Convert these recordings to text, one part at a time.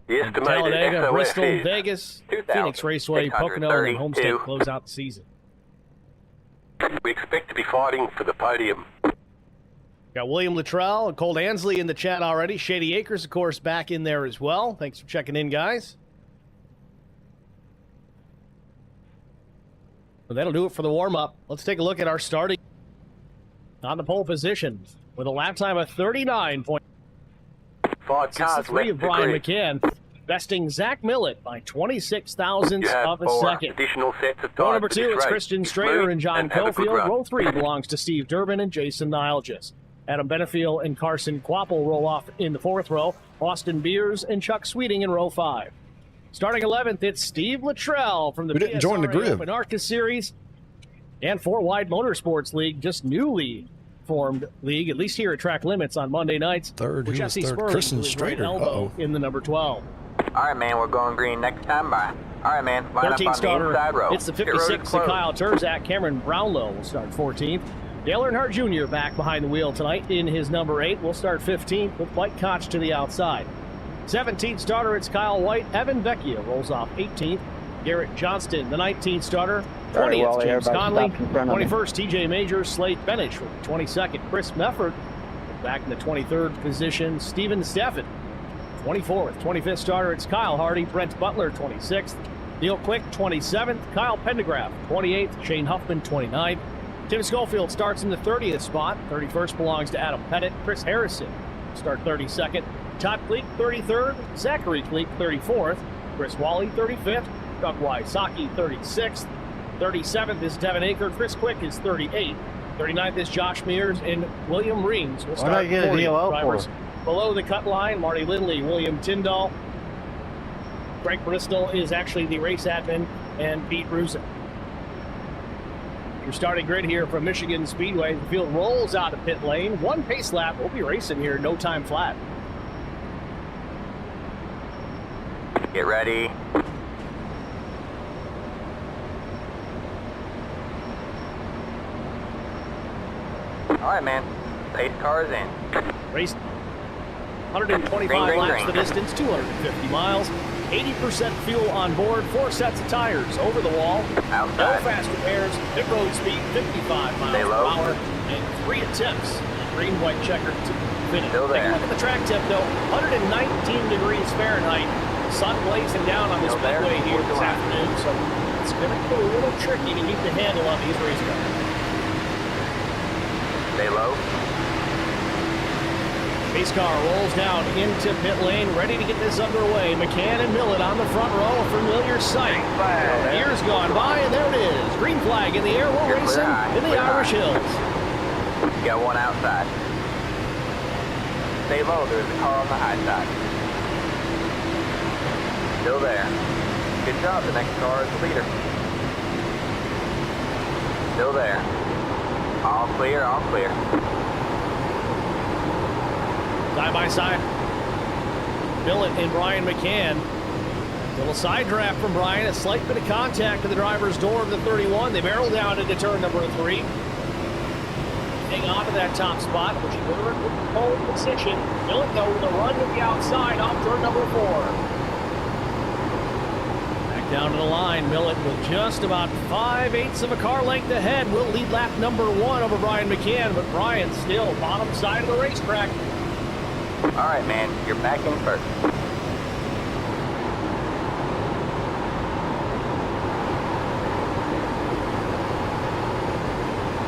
The estimated Talladega, SOS Bristol, is Vegas, Phoenix Raceway, Pocono, and Homestead close out the season. We expect to be fighting for the podium. Got William Luttrell and Colt Ansley in the chat already. Shady Acres, of course, back in there as well. Thanks for checking in, guys. Well, that'll do it for the warm-up. Let's take a look at our starting on the pole position with a lap time of 39.63 of Brian McCann, besting Zach Millett by 26 thousandths of a second. Additional sets of Row number 2, it's Christian Strader and John Cofield. Row 3 belongs to Steve Durbin and Jason Nilgis. Adam Benefiel and Carson Quapple roll off in the 4th row. Austin Beers and Chuck Sweeting in row 5. Starting 11th, it's Steve Luttrell from the PSRA Open ARCA Series and 4 Wide Motorsports League, just newly formed league, at least here at Track Limits on Monday nights. Third, Christian Strader in the number 12. All right, man, we're going green next time. Bye. All right, man, line up on the inside row. It's the 56 of Kyle Terzak. Cameron Brownlow will start 14th. Dale Earnhardt Jr. back behind the wheel tonight in his number 8. Will start 15th with Mike Koch to the outside. 17th starter, it's Kyle White. Evan Vecchia rolls off 18th. Garrett Johnston, the 19th starter. 20th, James Conley. 21st, TJ Majors. Slade Benich for the 22nd. Chris Mefford back in the 23rd position. Steven Steffen, 24th. 25th starter, it's Kyle Hardy. Brent Butler, 26th. Neil Quick, 27th. Kyle Pendergraft, 28th. Shane Huffman, 29th. Tim Schofield starts in the 30th spot. 31st belongs to Adam Pettit. Chris Harrison start 32nd. Todd Cleek, 33rd. Zachary Cleek, 34th. Chris Wally, 35th. Doug Wysocki, 36th. 37th is Devin Aker. Chris Quick is 38th. 39th is Josh Mears, and William Reams will start 40th. Drivers below the cut line, Marty Lindley, William Tyndall. Greg Bristol is actually the race admin, and Pete Rusin. Your starting grid here from Michigan Speedway. The field rolls out of pit lane. 1 pace lap. We'll be racing here, no time flat. Get ready. All right, man. Pace cars in. Race 125 laps the distance, 250 miles. 80% fuel on board, 4 sets of tires over the wall. Outside. No fast repairs, pit road speed 55 miles per hour, and 3 attempts. Green, white, checkered to finish. Still there. Take a look at the track tip though, 119 degrees Fahrenheit. Sun blazing down on this midway here this afternoon, so it's going to be a little tricky to keep the handle on these race cars. Stay low. Pace car rolls down into pit lane, ready to get this underway. McCann and Millett on the front row, a familiar sight. Years gone by, and there it is. Green flag in the air, we're racing in the Irish Hills. You got one outside. Stay low, there's a car on the high side. Still there. Good job, the next car is the leader. Still there. All clear, all clear. Side by side, Millett and Brian McCann. Little side draft from Brian, a slight bit of contact to the driver's door of the 31. They barrel down into turn number 3. Hang on to that top spot, which is in pole position. Millett though with a run to the outside off turn number 4. Back down to the line, Millett with just about 5/8 of a car length ahead. Will lead lap number 1 over Brian McCann, but Brian still bottom side of the racetrack. All right, man, you're back in first.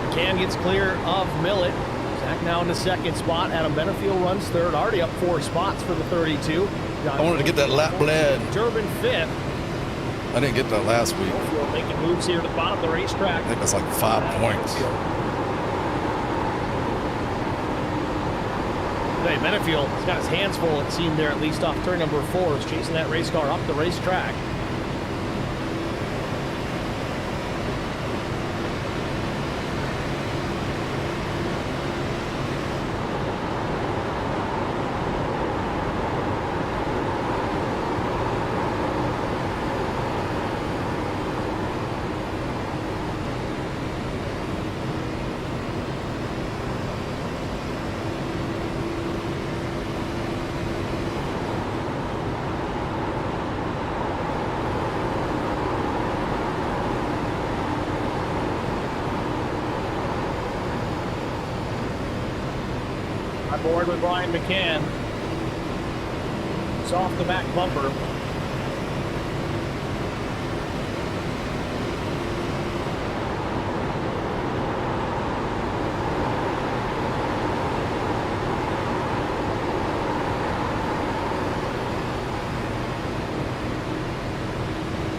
McCann gets clear of Millett. Zach now in the 2nd spot. Adam Benefiel runs 3rd. Already up 4 spots for the 32. I wanted to get that lap lead. Durbin 5th. I didn't get that last week. Making moves here to the bottom of the racetrack. I think that's like 5 points. Hey, Benefiel has got his hands full, it seemed there, at least off turn number 4. Is chasing that race car up the racetrack. on board with Brian McCann. It's off the back bumper.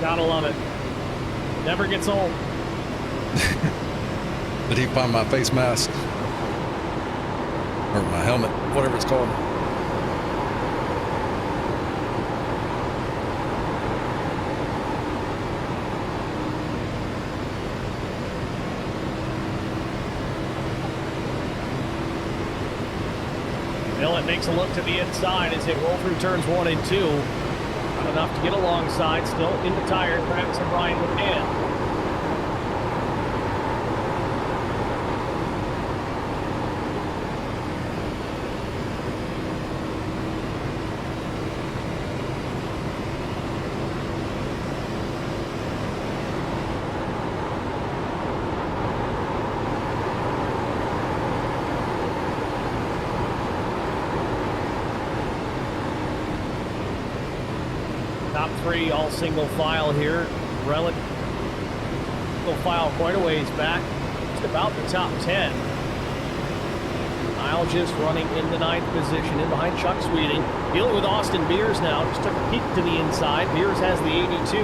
Gotta love it. Never gets old. Did he find my face mask? Or my helmet, whatever it's called. Millet makes a look to the inside as they roll through turns 1 and 2. Not enough to get alongside. Still in the tire cracks of Brian McCann. Top 3 all single file here. Relic single file quite a ways back. Just about the top 10. Kyle just running in the 9th position in behind Chuck Sweeting. Dealing with Austin Beers now. Just took a peek to the inside. Beers has the 82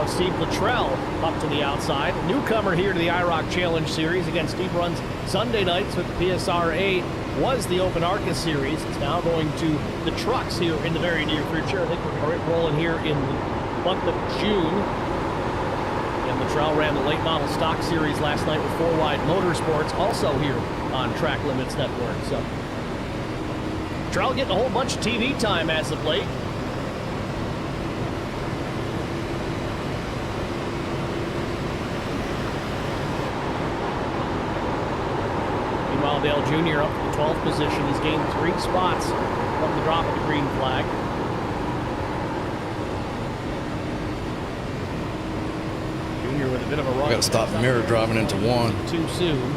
of Steve Luttrell up to the outside. Newcomer here to the IROC Challenge Series. Again, Steve runs Sunday nights with the PSR 8. Was the Open ARCA Series. It's now going to the trucks here in the very near future. I think we're going to get rolling here in the month of June. And Luttrell ran the late model stock series last night with 4Wide Motorsports, also here on Track Limits Network. So Luttrell getting a whole bunch of TV time as of late. Meanwhile, Dale Jr. up to the 12th position. He's gained 3 spots from the drop of the green flag. Jr. with a bit of a run. Got to stop mirror driving into 1. Too soon.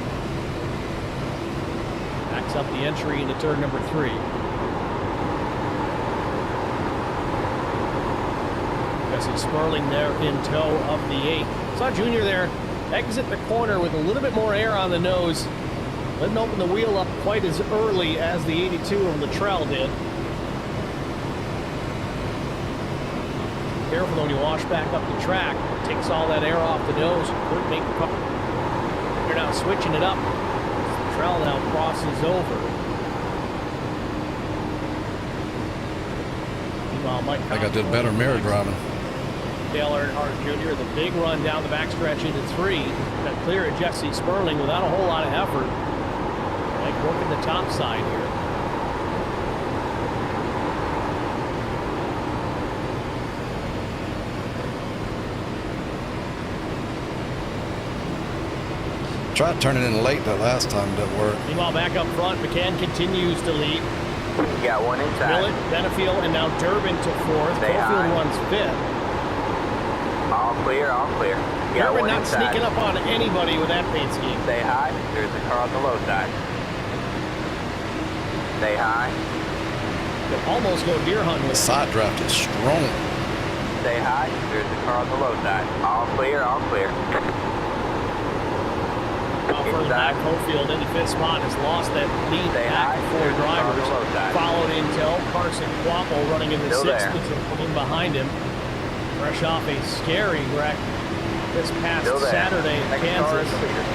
Backs up the entry into turn number 3. Jesse Sperling there in tow of the 8. Saw Jr. there exit the corner with a little bit more air on the nose. Didn't open the wheel up quite as early as the 82 of Luttrell did. Careful when you wash back up the track. Takes all that air off the nose. Could make the car. You're now switching it up. Luttrell now crosses over. Meanwhile, Mike, I think I did better mirror driving. Dale Earnhardt Jr. the big run down the backstretch into 3. Got clear at Jesse Sperling without a whole lot of effort. Like working the top side here. Tried turning in late that last time, didn't work. Meanwhile, back up front, McCann continues to lead. You got 1 inside. Millett, Benefield, and now Durbin to 4th. Cofield runs 5th. All clear, all clear. You got Durbin 1 not inside. sneaking up on anybody with that paint scheme. Stay high. There's the car on the low side. Stay high. Could almost go deer hunting with it. Side draft is strong. Stay high. There's the car on the low side. All clear, all clear. Further back, Cofield in the 5th spot has lost that lead Stay back high. to 4 drivers. Low side. Followed intel. Carson Quapple running in the Still 6th there. position behind him. Fresh off a scary wreck this past Still there. Saturday in Next car is Kansas. the leader.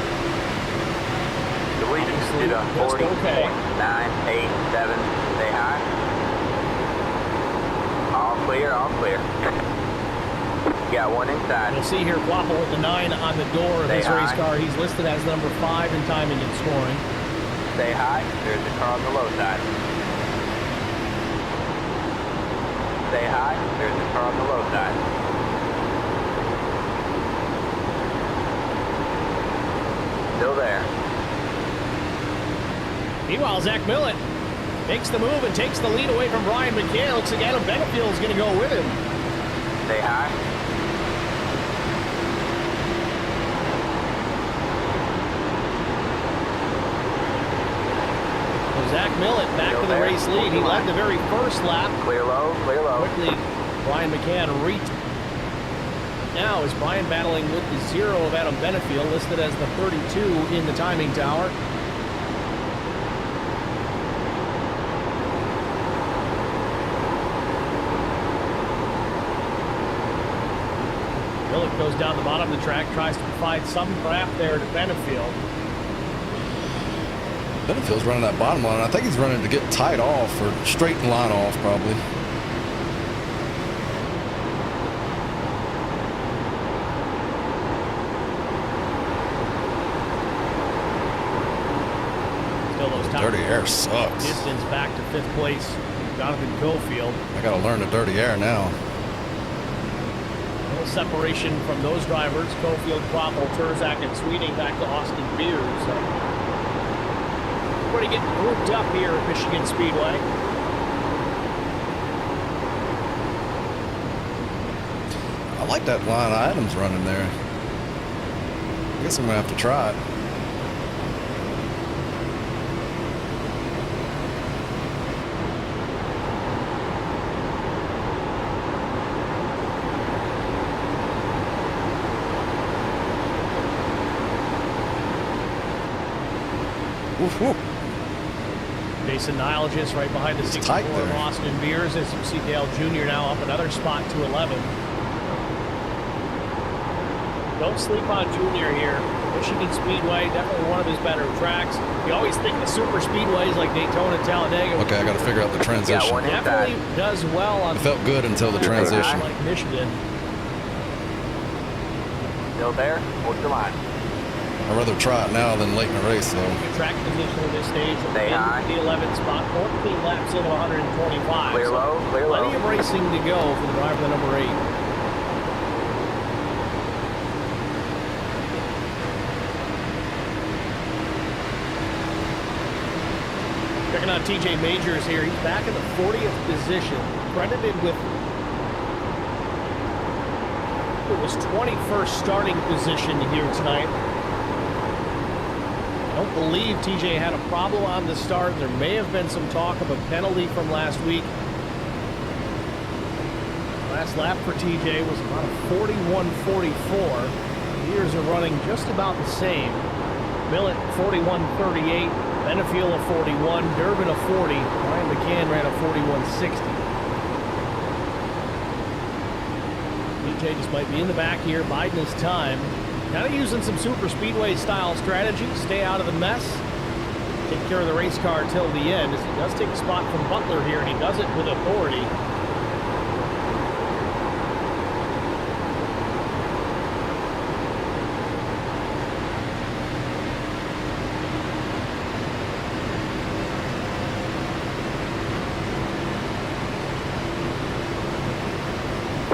The leader Obviously, is a just 40, okay. 9, 8, 7. Stay high. All clear, all clear. You got 1 inside. You'll see here Quapple with the 9 on the door of Stay his race high. car. He's listed as number 5 in timing and scoring. Stay high. There's the car on the low side. Stay high. There's the car on the low side. Still there. Meanwhile, Zach Millett makes the move and takes the lead away from Brian McCann. Looks like Adam Benefield is going to go with him. Stay high. So Zach Millett back to the race lead. He led the very first lap. Clear low, clear low. Quickly, Brian McCann now is Brian battling with the 0 of Adam Benefield, listed as the 32 in the timing tower. Millett goes down the bottom of the track, tries to provide some gap there to Benefield. Benefield's running that bottom line. I think he's running to get tight off or straighten line off, probably. Dirty air sucks. Distance back to 5th place, Jonathan Cofield. I got to learn the dirty air now. A little separation from those drivers. Cofield, Quappel, Terzak, and Sweeting back to Austin Beers. Everybody getting grouped up here at Michigan Speedway. I like that line Adams running there. I guess I'm going to have to try it. Woof, woof. Jason Nile just right behind the 64 of Austin Beers, as you see Dale Jr. now up another spot to 11. Don't sleep on Jr. here. Michigan Speedway, definitely one of his better tracks. You always think the super speedways like Daytona, Talladega. Okay, I got to figure out the transition. Yeah, definitely does well on. It felt good until the transition. Like Michigan. Still there? Hold your line. I'd rather try it now than late in the race, though. Track position at this stage. Stay high. The 11th spot, 14 laps into 125. Clear low, clear low. Plenty of racing to go for the driver, the number 8. Checking out TJ Majors here. He's back in the 40th position, credited with it was 21st starting position here tonight. I don't believe TJ had a problem on the start. There may have been some talk of a penalty from last week. Last lap for TJ was about a 41.44. Years are running just about the same. Millett 41.38, Benefield a 41, Durbin a 40, Brian McCann ran a 41.60. TJ just might be in the back here, biding his time. Kind of using some super speedway style strategy, stay out of the mess, take care of the race car till the end, as he does take a spot from Butler here, and he does it with authority.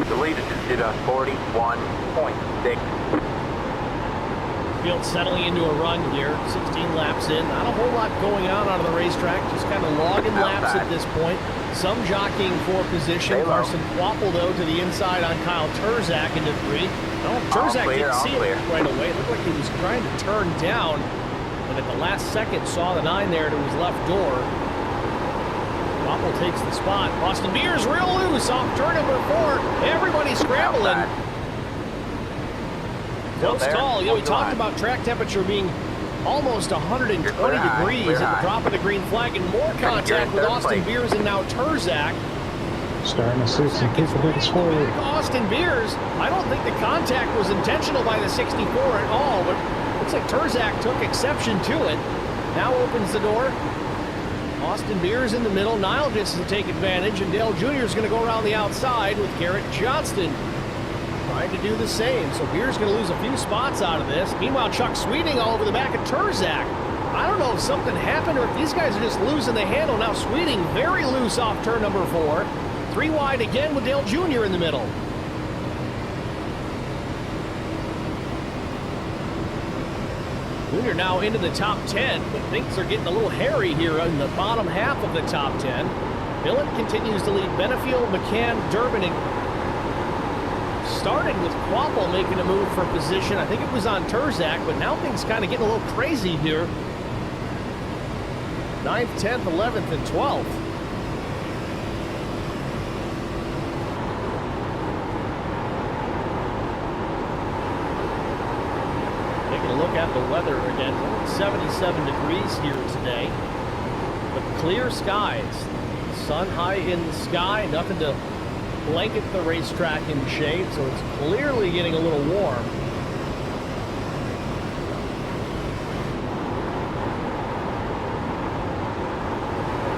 The leader just did a 41.6. Field settling into a run here, 16 laps in. Not a whole lot going on the racetrack, just kind of logging laps at this point. Some jockeying for position. Carson Quappel, though, to the inside on Kyle Terzak into 3. No, Terzak didn't see it right away. It looked like he was trying to turn down, and at the last second saw the 9 there to his left door. Quappel takes the spot. Austin Beers real loose off turn number 4. Everybody scrambling. Close call. You know, we talked about track temperature being almost 120 degrees at the drop of the green flag, and more contact with Austin Beers and now Terzak. Starting to see some people getting slowly. Austin Beers, I don't think the contact was intentional by the 64 at all, but looks like Terzak took exception to it. Now opens the door. Austin Beers in the middle. Nile just to take advantage, and Dale Jr. is going to go around the outside with Garrett Johnston trying to do the same. So Beers going to lose a few spots out of this. Meanwhile, Chuck Sweeting all over the back of Terzak. I don't know if something happened or if these guys are just losing the handle. Now Sweeting very loose off turn number 4. 3 wide again with Dale Jr. in the middle. Jr. now into the top 10, but things are getting a little hairy here in the bottom half of the top 10. Millett continues to lead Benefield, McCann, Durbin, and started with Quappel making a move for position. I think it was on Terzak, but now things kind of getting a little crazy here. 9th, 10th, 11th, and 12th. Taking a look at the weather again. 77 degrees here today. But clear skies. Sun high in the sky. Nothing to blanket the racetrack in shade, so it's clearly getting a little warm.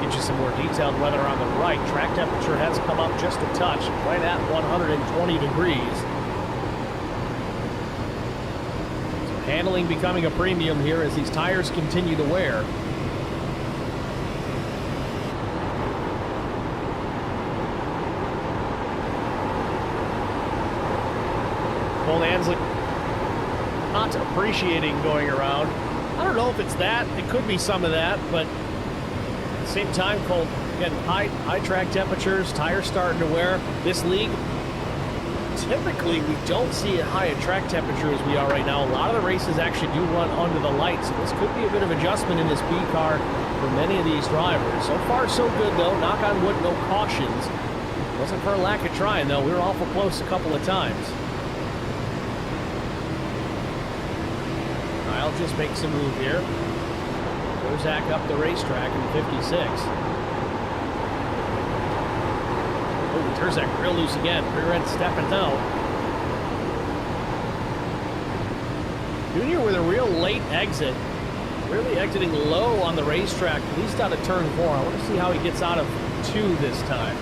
Get you some more detailed weather on the right. Track temperature has come up just a touch, right at 120 degrees. So handling becoming a premium here as these tires continue to wear. Cole Ansley not appreciating going around. I don't know if it's that. It could be some of that, but at the same time, Cole, again, high track temperatures, tires starting to wear. This league, typically we don't see a high track temperature as we are right now. A lot of the races actually do run under the lights, so this could be a bit of adjustment in this B car for many of these drivers. So far, so good, though. Knock on wood, no cautions. Wasn't for a lack of trying, though. We were awful close a couple of times. I'll just make some move here. Kozak up the racetrack in 56. Oh, Terzak real loose again. Rear end stepping out. Junior with a real late exit. Really exiting low on the racetrack, at least out of turn 4. I want to see how he gets out of 2 this time.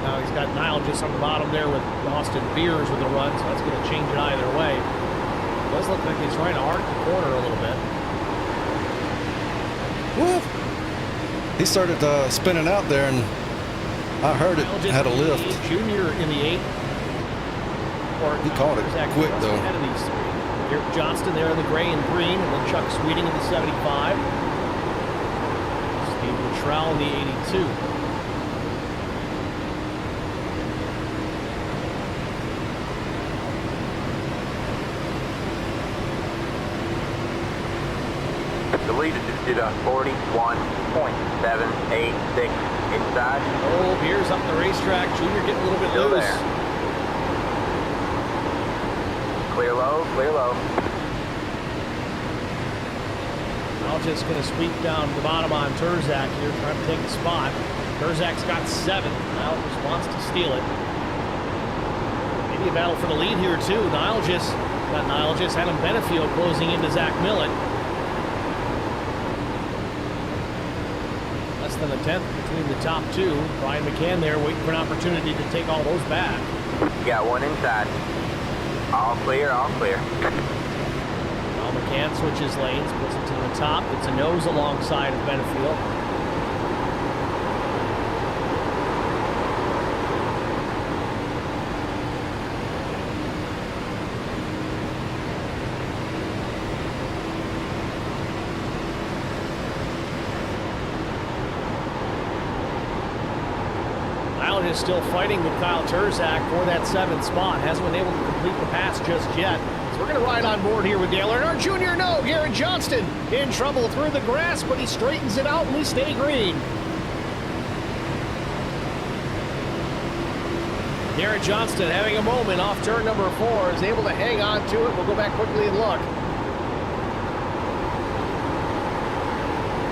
Now he's got Nile just on the bottom there with Austin Beers with a run, so that's going to change it either way. It does look like he's trying to arc the corner a little bit. Woo! He started spinning out there, and I heard it had a lift. Junior in the 8. He caught it quick, though. Ahead of these 3. Garrett Johnston there in the gray and green, and then Chuck Sweeting in the 75. Steve Luttrell in the 82. The leader just did a 41.786 inside. Oh, Beers up the racetrack. Junior getting a little bit Still loose. there. Clear low, clear low. Now just going to sweep down the bottom on Terzak here, trying to take the spot. Terzak's got 7. Now just wants to steal it. Maybe a battle for the lead here, too. Adam Benefield closing into Zach Millett. Less than a 10th between the top 2. Brian McCann there waiting for an opportunity to take all those back. Got one inside. All clear, all clear. Now McCann switches lanes, puts it to the top. It's a nose alongside of Benefield. Is still fighting with Kyle Terzak for that 7th spot. Hasn't been able to complete the pass just yet. So we're going to ride on board here with Dale Earnhardt Jr. No, Garrett Johnston in trouble through the grass, but he straightens it out and we stay green. Garrett Johnston having a moment off turn number 4, is able to hang on to it. We'll go back quickly and look.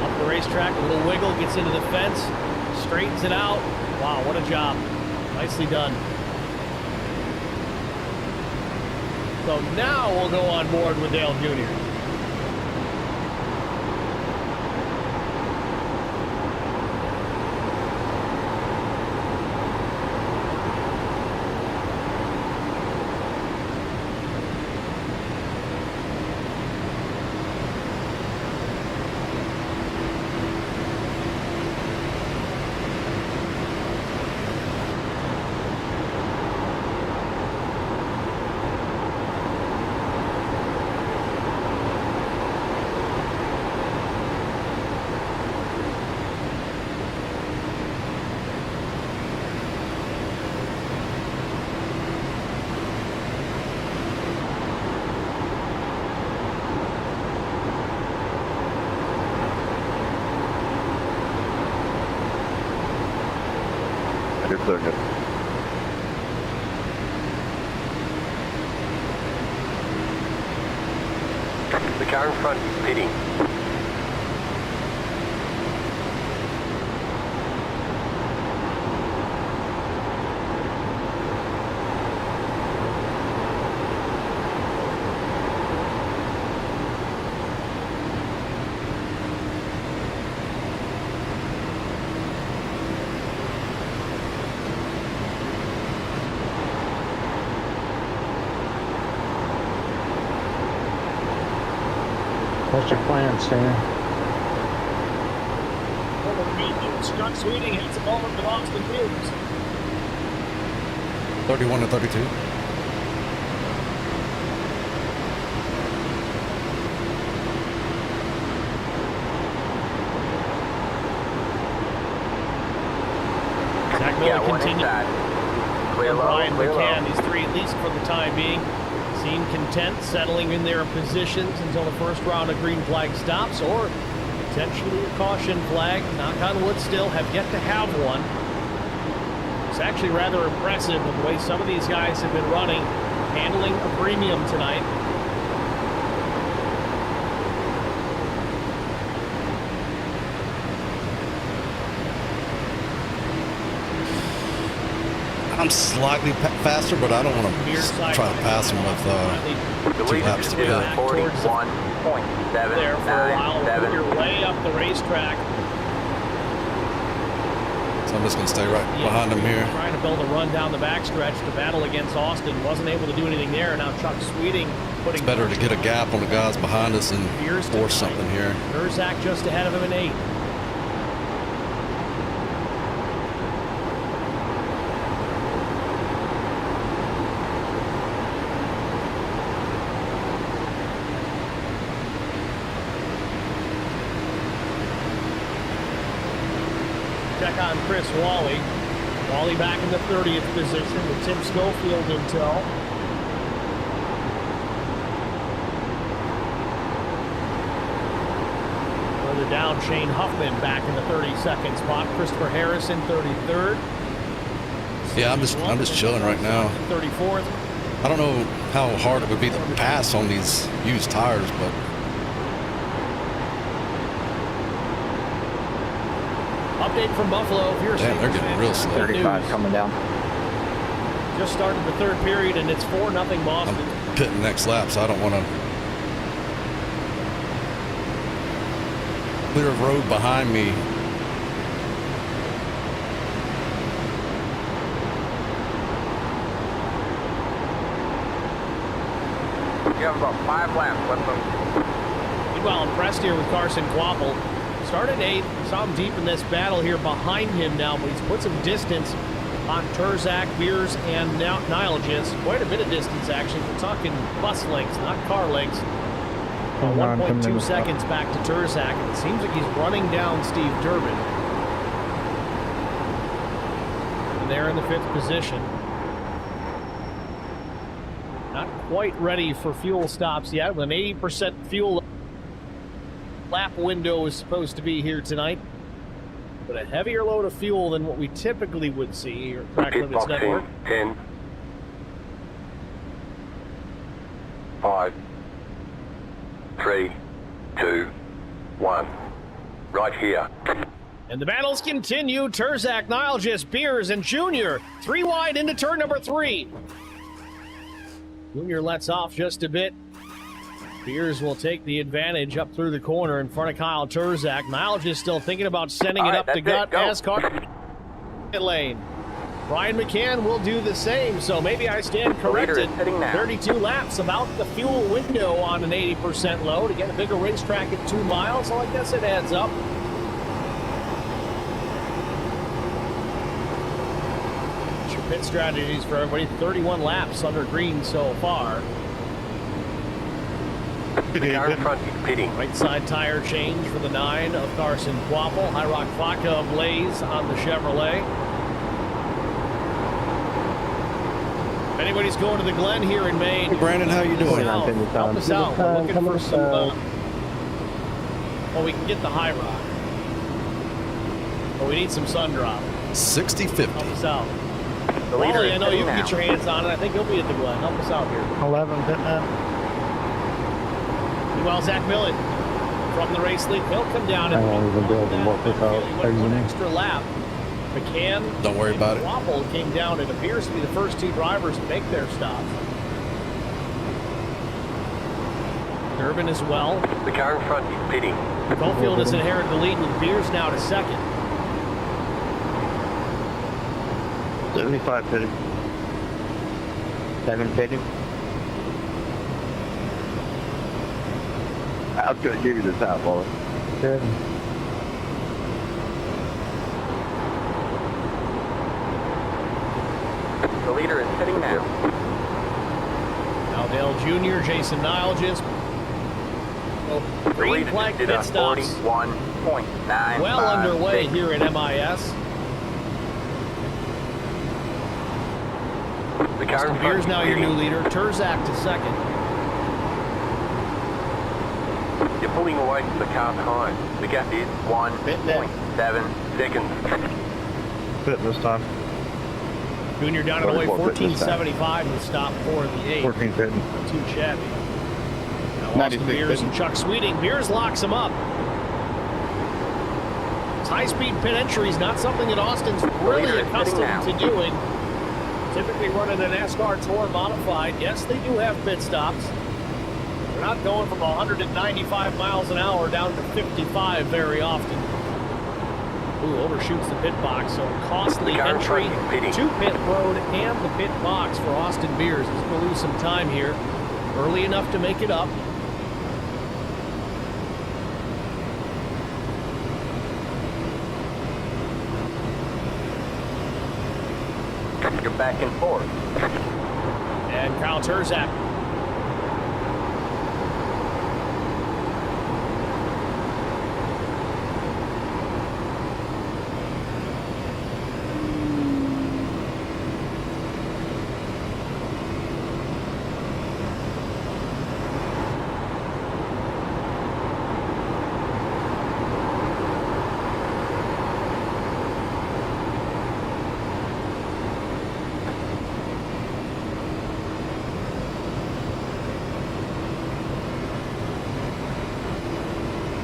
Up the racetrack, a little wiggle, gets into the fence, straightens it out. Wow, what a job. Nicely done. So now we'll go on board with Dale Jr. You're clear, good. The car in front is pitting. What's your plan, Stan? Chuck Sweeting hits a moment with Austin Hughes. 31 to 32. Zach Miller continues. Clear low, Brian clear McCann, low. these three at least for the time being, seem content settling in their positions until the first round of green flag stops, or potentially a caution flag. Knock on wood, still have yet to have one. It's actually rather impressive with the way some of these guys have been running, handling a premium tonight. I'm slightly faster, but I don't want to try to pass him with The 2 lead laps is to go. 41.797. There for a while, put your way up the racetrack. So I'm just going to stay right behind him here. Trying to build a run down the backstretch to battle against Austin. Wasn't able to do anything there. Now Chuck Sweeting putting... It's better to get a gap on the guys behind us and force something here. Urzak just ahead of him in 8th. Check on Chris Wally. Wally back in the 30th position with Tim Schofield in tow. Further down, Shane Huffman back in the 32nd spot. Christopher Harrison, 33rd. Yeah, I'm just chilling right now. 34th. I don't know how hard it would be to pass on these used tires, but Update from Buffalo. If you're damn, they're getting real slow. 35 coming down. Just started the third period, and it's 4-0 Boston. I'm pitting next lap, so I don't want to clear a road behind me. You have about 5 laps left of. Meanwhile, impressed here with Carson Quapple. Started 8th, saw him deep in this battle here behind him now, but he's put some distance on Turzak, Beers, and now Nilegis. Quite a bit of distance, actually. We're talking bus lengths, not car lengths. 1.2 seconds back to Turzak, and it seems like he's running down Steve Durbin. And they're in the 5th position. Not quite ready for fuel stops yet, with an 80% fuel lap window is supposed to be here tonight, but a heavier load of fuel than what we typically would see here at Track Pit Limits box Network. in 10, 5, 3, 2, 1. Right here. And the battles continue. Turzak, Nilegis, Beers, and Junior 3 wide into turn number 3. Junior lets off just a bit. Beers will take the advantage up through the corner in front of Kyle Turzak. Nilegis still thinking about sending it up the gut as car lane. Brian McCann will do the same, so maybe I stand corrected. 32 laps, about the fuel window on an 80% load. Again, a bigger racetrack at 2 miles, so I guess it adds up. What's your pit strategies for everybody? 31 laps under green so far. The car in front is pitting. Right side tire change for the 9 of Carson Quapple. IROC Vodka Blaze on the Chevrolet. If anybody's going to the Glen here in Maine, Hey, Brandon, how you doing? help us out. We're looking for some. Well, we can get the High Rock, but we need some sun drop. 60-50. Help us out. The leader Wally, is I know sitting you can now. get your hands on it. I think you'll be at the Glen. Help us out here. 11 pitting up. Meanwhile, Zach Millett from the race lead. He'll come down. I won't even be able to work without One everything. extra lap. McCann Don't worry about it. Wapple came down. It appears to be the first two drivers to make their stop. Durbin as well. The car in front is pitting. Goldfield has inherited the lead with Beers now to second. 75 pitting. 7 pitting. I was going to give you the top, Wally. Good. The leader is sitting now. Now Dale Jr., Jason Niles just The green leader flag did pit a stops 41.9. well underway here at MIS. The car in front Beers is now your new pitting. leader. Terzak to second. You're pulling away from the car behind. The gap is 1.7 seconds. Pit this time. Junior down and away 44 pit this time. 14.75 to stop for the 8. 14 pitting. Too shabby. Now Austin 96 Beers and pitting. Chuck Sweeting. Beers locks him up. High-speed pit entry is not something that Austin's really leader is accustomed sitting to doing. Typically running an NASCAR Tour modified. Yes, they do have pit stops. They're not going from 195 miles an hour down to 55 very often. Ooh, overshoots the pit box, so costly The car in entry front is pitting. to pit road and the pit box for Austin Beers. He's going to lose some time here. Early enough to make it up. You're back and forth. And Kyle Terzak.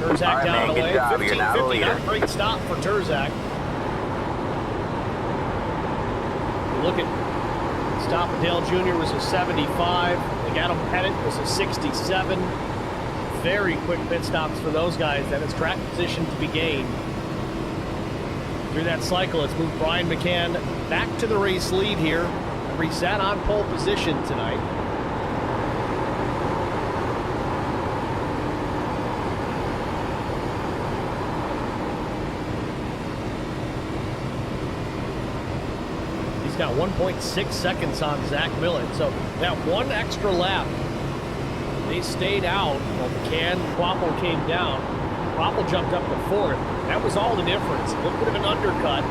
Terzak All right, down man, and good away. job. You're now the 15.50. leader. Not a great stop for Terzak. Look at stop of Dale Jr. was a 75. Like Adam Pettit was a 67. Very quick pit stops for those guys. That is track position to be gained. Through that cycle, it's moved Brian McCann back to the race lead here. Where he sat on pole position tonight. He's got 1.6 seconds on Zach Millett. So that one extra lap, they stayed out. Well, McCann, Quapple came down. Quapple jumped up to fourth. That was all the difference. A little bit of an undercut.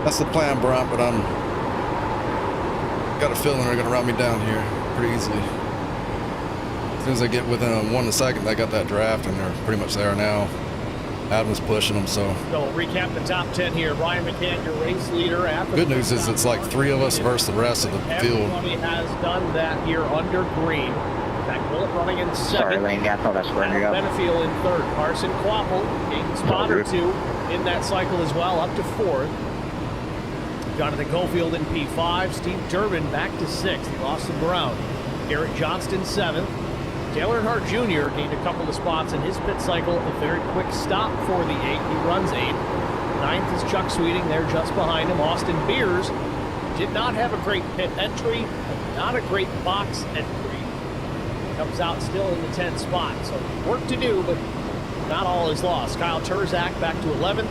That's the plan, Brant, but I'm got a feeling they're gonna run me down here pretty easily. As soon as I get within a 1 second, they got that draft and they're pretty much there now. Adam's pushing them, so. So we'll recap the top 10 here. Brian McCann, your race leader. After Good news is it's like 3 of us versus the rest of the field. Everybody has done that here under green. Zach Millett running in second. Sorry, Lane. Yeah, I thought that's where you go. Benefield in third. Carson Quapple gained a spot or two in that cycle as well, up to fourth. Jonathan Goldfield in P5. Steve Durbin back to sixth. He lost some ground. Garrett Johnston seventh. Dale Earnhardt Jr. gained a couple of spots in his pit cycle. A very quick stop for the 8. He runs 8. Ninth is Chuck Sweeting there just behind him. Austin Beers did not have a great pit entry, not a great box entry. Comes out still in the 10th spot. So work to do, but not all is lost. Kyle Terzak back to 11th.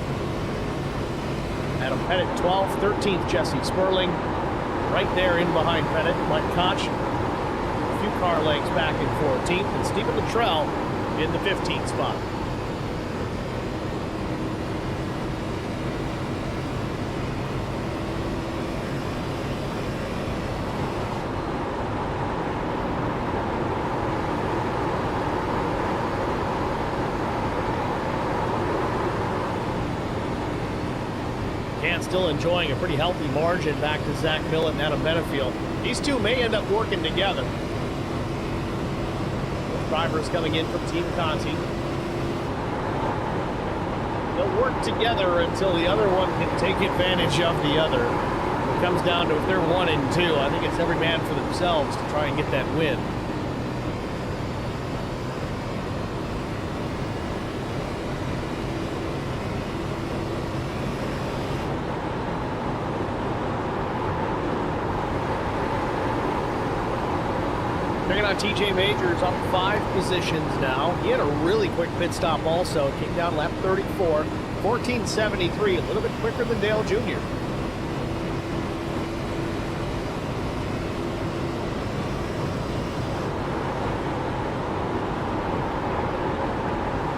Adam Pettit 12th. 13th Jesse Sperling. Right there in behind Pettit. Mike Koch. A few car lengths back in 14th. And Stephen Luttrell in the 15th spot. Can still enjoying a pretty healthy margin back to Zach Millett and Adam Benefield. These two may end up working together. Both drivers coming in from Team Conti. They'll work together until the other one can take advantage of the other. It comes down to if they're 1 and 2, I think it's every man for themselves to try and get that win. Checking out TJ Majors up 5 positions now. He had a really quick pit stop also. Came down lap 34, 14.73, a little bit quicker than Dale Jr.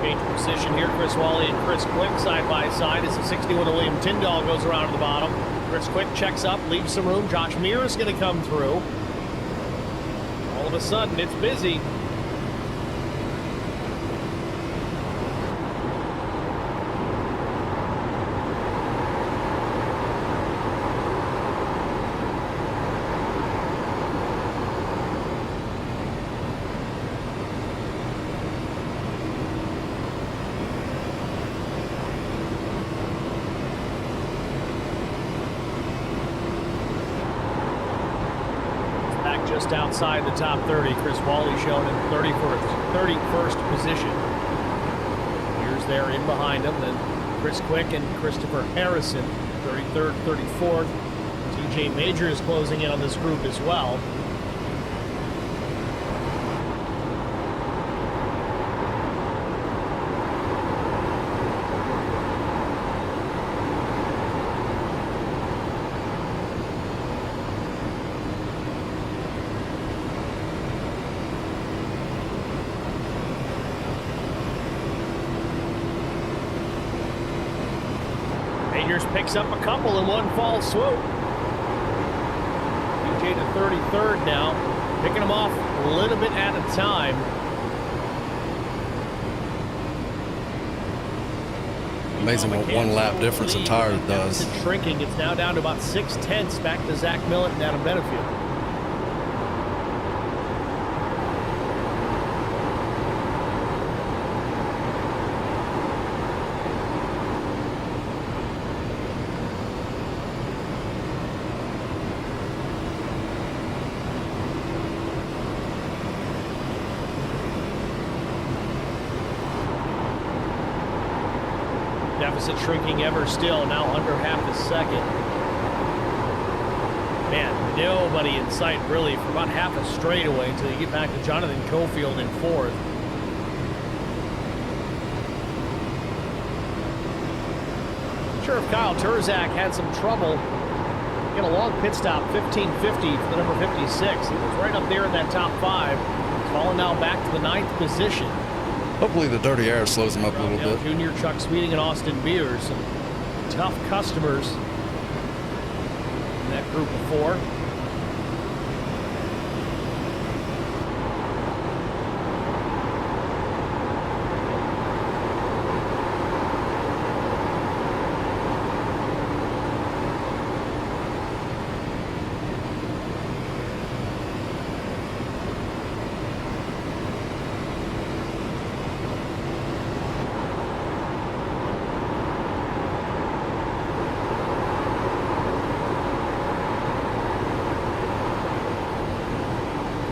Change position here. Chris Wally and Chris Quick side by side as the 61 William Tyndall goes around to the bottom. Chris Quick checks up, leaves some room. Josh Mears is going to come through. All of a sudden, it's busy. Just outside the top 30. Chris Wally shown in 31st position. Here's there in behind him. Then Chris Quick and Christopher Harrison, 33rd, 34th. TJ Major is closing in on this group as well. Majors picks up a couple in one fall swoop. TJ to 33rd now, picking them off a little bit at a time. Amazing what 1 lap difference in tires does. It's shrinking. It's now down to about 6/10 back to Zach Millett and Adam Benefield. Deficit shrinking ever still, now under half a second. Man, nobody in sight really for about half a straightaway until you get back to Jonathan Cofield in 4th. Not sure if Kyle Turzak had some trouble. Get a long pit stop, 15.50 for the number 56. He was right up there in that top 5. Falling now back to the 9th position. Hopefully the dirty air slows him up a little bit. Junior, Chuck Sweeting, and Austin Beers. Some tough customers in that group of 4.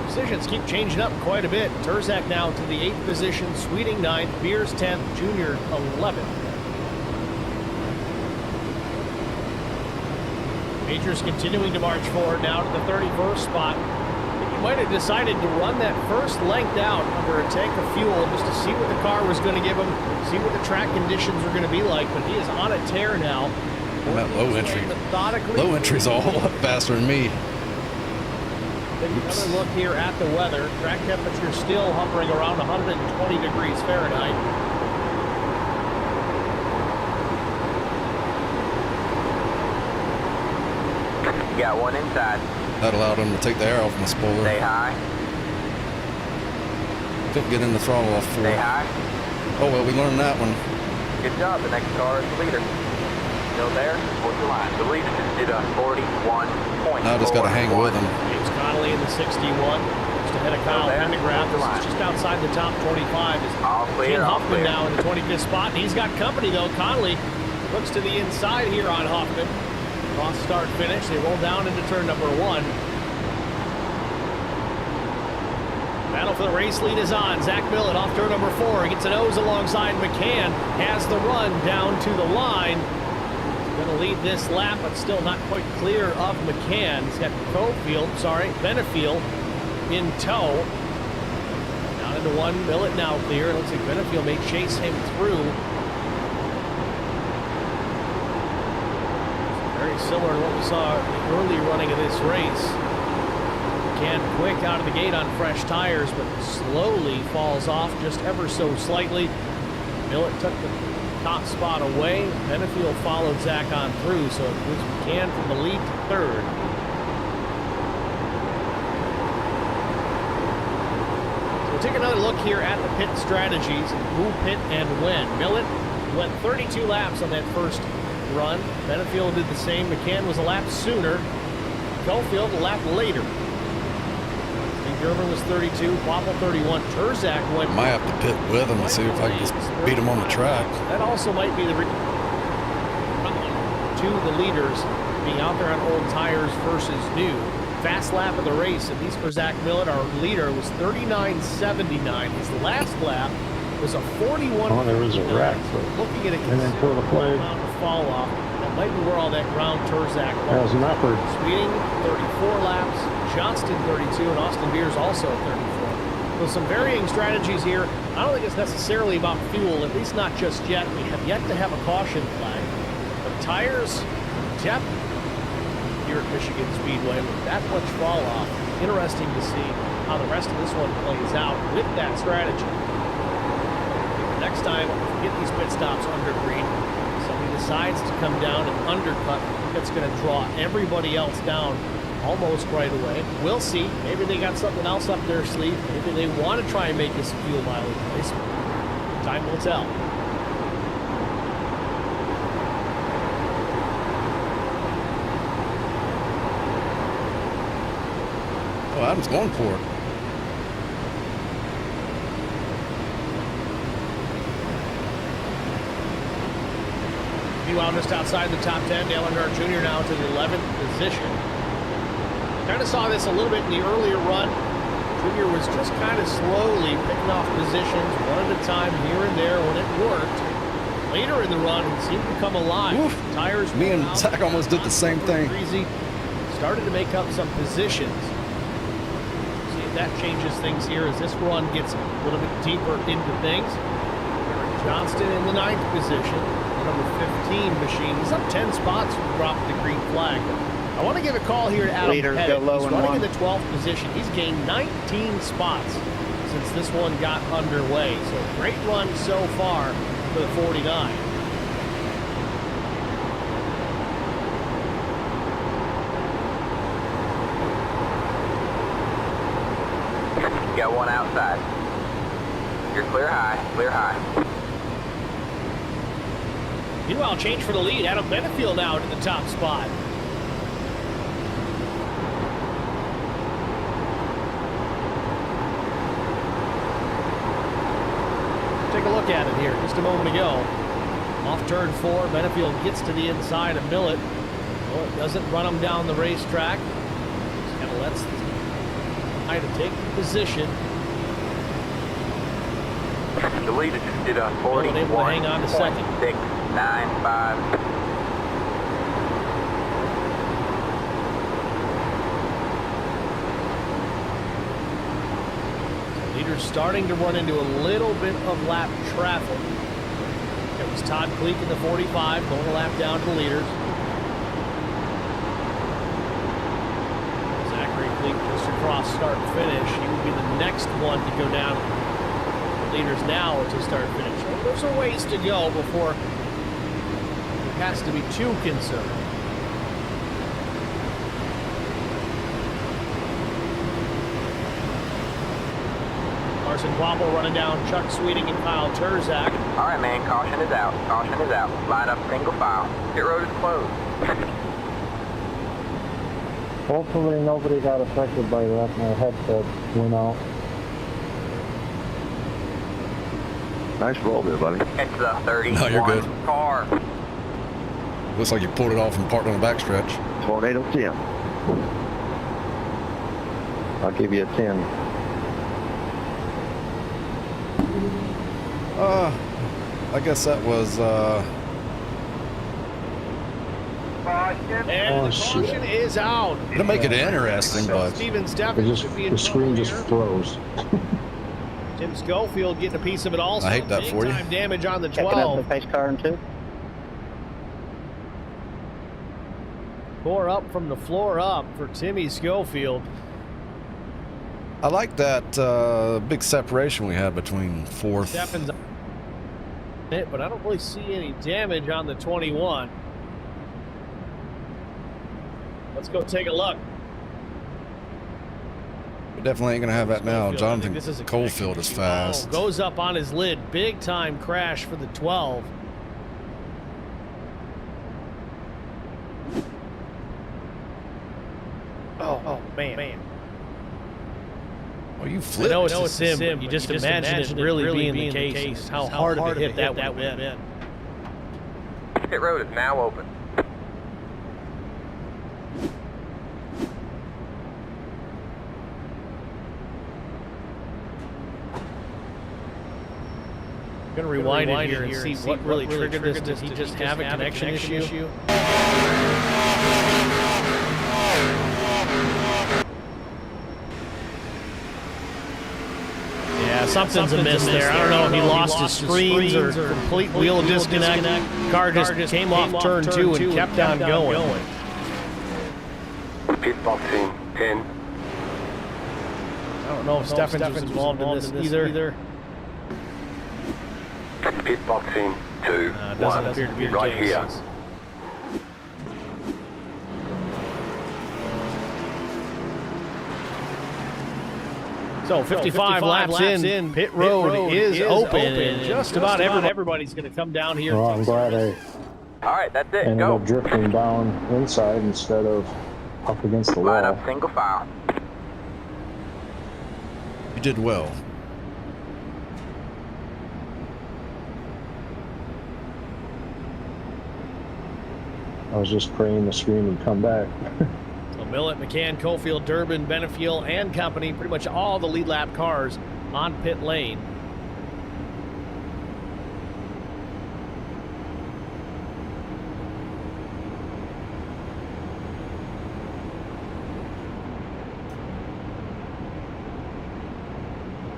Positions keep changing up quite a bit. Turzak now to the 8th position, Sweeting 9th, Beers 10th, Junior 11th. Majors continuing to march forward now to the 31st spot. I think he might have decided to run that first length out under a tank of fuel just to see what the car was going to give him, see what the track conditions were going to be like, but he is on a tear now. That low entry. Low entry's a whole lot faster than me. Take another look here at the weather. Track temperature still hovering around 120 degrees Fahrenheit. You got one inside. That allowed him to take the air off my spoiler. Stay high. Couldn't get in the throttle off 4. Stay high. Oh well, we learned that one. Good job. The next car is the leader. Still there? Hold the line. The leader just did a 41.4. Now I just got to hang with him. James Connolly in the 61. Just ahead of Kyle Pendergraft. This is just outside the top 25. All clear, Ken all Huffman clear. now in the 25th spot. And he's got company, though. Connolly looks to the inside here on Huffman. Cross start finish. They roll down into turn number 1. Battle for the race lead is on. Zach Millett off turn number 4. He gets a nose alongside McCann. Has the run down to the line. He's going to lead this lap, but still not quite clear of McCann. He's got Benefield in tow. Down into 1. Millett now clear. It looks like Benefield may chase him through. Very similar to what we saw in the early running of this race. McCann quick out of the gate on fresh tires, but slowly falls off just ever so slightly. Millett took the top spot away. Benefield followed Zach on through, so it moves McCann from the lead to 3rd. So we'll take another look here at the pit strategies, who pit and when. Millett went 32 laps on that first run. Benefield did the same. McCann was a lap sooner. Cofield a lap later. German was 32, Waffle 31. Turzak went. Might have to pit with him and see if I can just beat him on the track. That also might be the to the leaders being out there on old tires versus new. Fast lap of the race, at least for Zach Millett, our leader, was 39.79. His last lap was a 41. Oh, there was a wreck. Looking at a And then pull the flag. amount of fall off. That might be where all that ground Turzak That was an upward. Speeding 34 laps. Johnston 32 and Austin Beers also 34. So some varying strategies here. I don't think it's necessarily about fuel, at least not just yet. We have yet to have a caution flag. But tires, depth here at Michigan Speedway with that much fall off. Interesting to see how the rest of this one plays out with that strategy. Next time, get these pit stops under green. Somebody decides to come down and undercut. That's going to draw everybody else down almost right away. We'll see. Maybe they got something else up their sleeve. Maybe they want to try and make this fuel mileage race. Time will tell. Oh, Adam's going for it. Meanwhile, just outside the top 10, Dale Earnhardt Jr. now to the 11th position. Kind of saw this a little bit in the earlier run. Jr. was just kind of slowly picking off positions one at a time here and there when it worked. Later in the run, he seemed to come alive. Oof. Tires. Me and Zach almost did the same thing. Breezy. Started to make up some positions. See if that changes things here as this run gets a little bit deeper into things. Eric Johnston in the 9th position. Number 15 machine. He's up 10 spots from dropping the green flag. I want to give a call here to Adam Pettit. He's running in the 12th position. He's gained 19 spots since this one got underway. So great run so far for the 49. Got one outside. You're clear high, clear high. Meanwhile, change for the lead. Adam Benefield now to the top spot. Take a look at it here just a moment ago. Off turn 4, Benefield gets to the inside of Millett. Well, it doesn't run him down the racetrack. Just kind of lets the guy to take the position. The leader just did a 41. Able to hang on to second. 695. Leader's starting to run into a little bit of lap traffic. It was Todd Cleek in the 45, going a lap down to the leaders. Zachary Cleek just across start and finish. He would be the next one to go down. The leaders now to start finish. So there's a ways to go before it has to be too concerned. Carson Wobble running down Chuck Sweeting and Kyle Turzak. All right, man, caution is out. Caution is out. Line up single file. Pit road is closed. Hopefully nobody got affected by that. My headset went out. Nice roll there, buddy. It's the 31 No, you're good. car. Looks like you pulled it off and parked on the backstretch. Tornado 10. I'll give you a 10. I guess that was, And the caution is out. it'll make it interesting, but Steven It Stephens just, should be in the screen trouble just here. froze. Tim Schofield getting a piece of it also. I hate that for you. Big-time damage on the Checking out 12. the pace car and 2. Tore up from the floor up for Timmy Schofield. I like that big separation we had between fourth. Stephens it, but I don't really see any damage on the 21. Let's go take a look. We definitely ain't gonna have that now. Schofield, I think Jonathan this is a Coalfield is fast. Oh, goes up on his lid. Big time crash for the 12. Oh man. Oh, you I flipped. know it's a sim, but you just imagine it really being the case. How hard of a hit that would have been. Pit road is now open. I'm going to rewind it here and see what really triggered this. Does he just have a connection issue? Yeah, something's amiss there. I don't know if he lost his screens or complete wheel disconnect. Car just came off turn 2 and kept on going. Pit box in 10. I don't know if Stephens was involved in this either. Pit box in 2. Doesn't appear to be the Right case. here. So 55 laps in, pit road is open, and just about everybody's going to come down here. Well, I'm glad I All right, that's it. ended Go. up drifting down inside instead of up against the Line wall. up single file. You did well. I was just praying the screen would come back. So Millett, McCann, Cofield, Durbin, Benefiel, and company, pretty much all the lead lap cars on pit lane.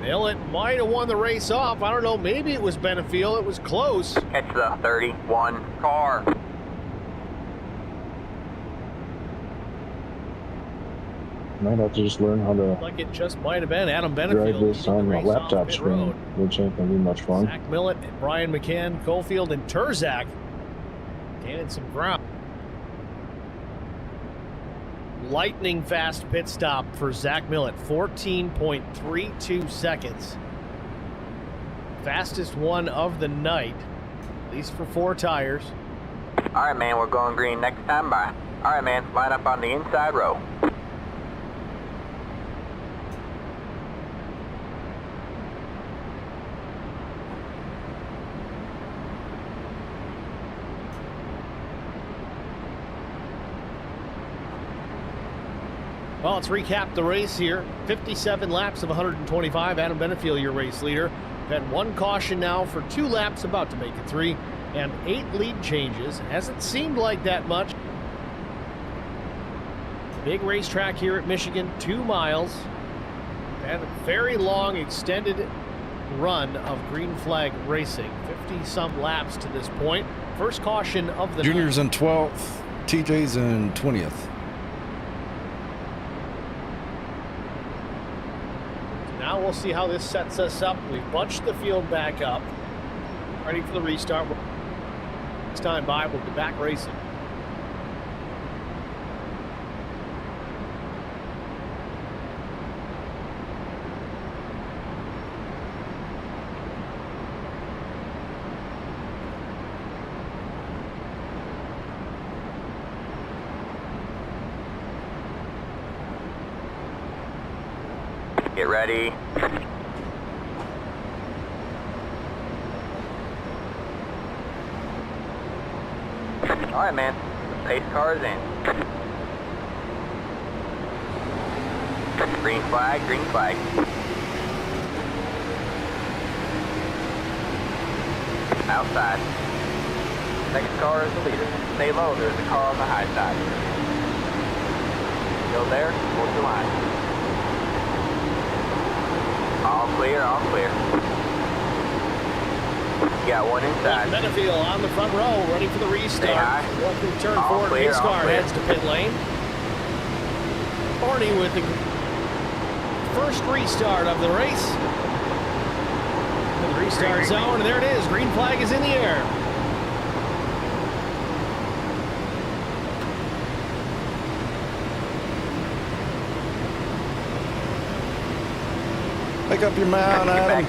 Millett might have won the race off. I don't know. Maybe it was Benefiel. It was close. It's the 31 car. Might have to just learn how to Like it just might have been Adam drive Benefiel. this on the laptop screen, which ain't gonna be much fun. Zach Millett, Brian McCann, Cofield, and Turzak gaining some ground. Lightning fast pit stop for Zach Millett, 14.32 seconds. Fastest one of the night, at least for 4 tires. All right, man, we're going green next time by. All right, man, line up on the inside row. Well, let's recap the race here. 57 laps of 125. Adam Benefiel, your race leader. We've had 1 caution now for 2 laps, about to make it 3, and 8 lead changes. Hasn't seemed like that much. Big racetrack here at Michigan, 2 miles. And a very long, extended run of green flag racing. 50-some laps to this point. First caution of the Junior's in 12th, TJ's in 20th. Now we'll see how this sets us up. We've bunched the field back up, ready for the restart. Next time by, we'll be back racing. Get ready. All right, man. Pace car is in. Green flag, green flag. Outside. Second car is the leader. Stay low, there's a car on the high side. Still there, hold your line. All clear, all clear. You got one inside. Benefield on the front row, ready for the restart. Going through turn All 4, clear, pace all car clear. heads to pit lane. Barney with the first restart of the race. The restart zone, and there it is. Green flag is in the air. Make up your mind, Adam.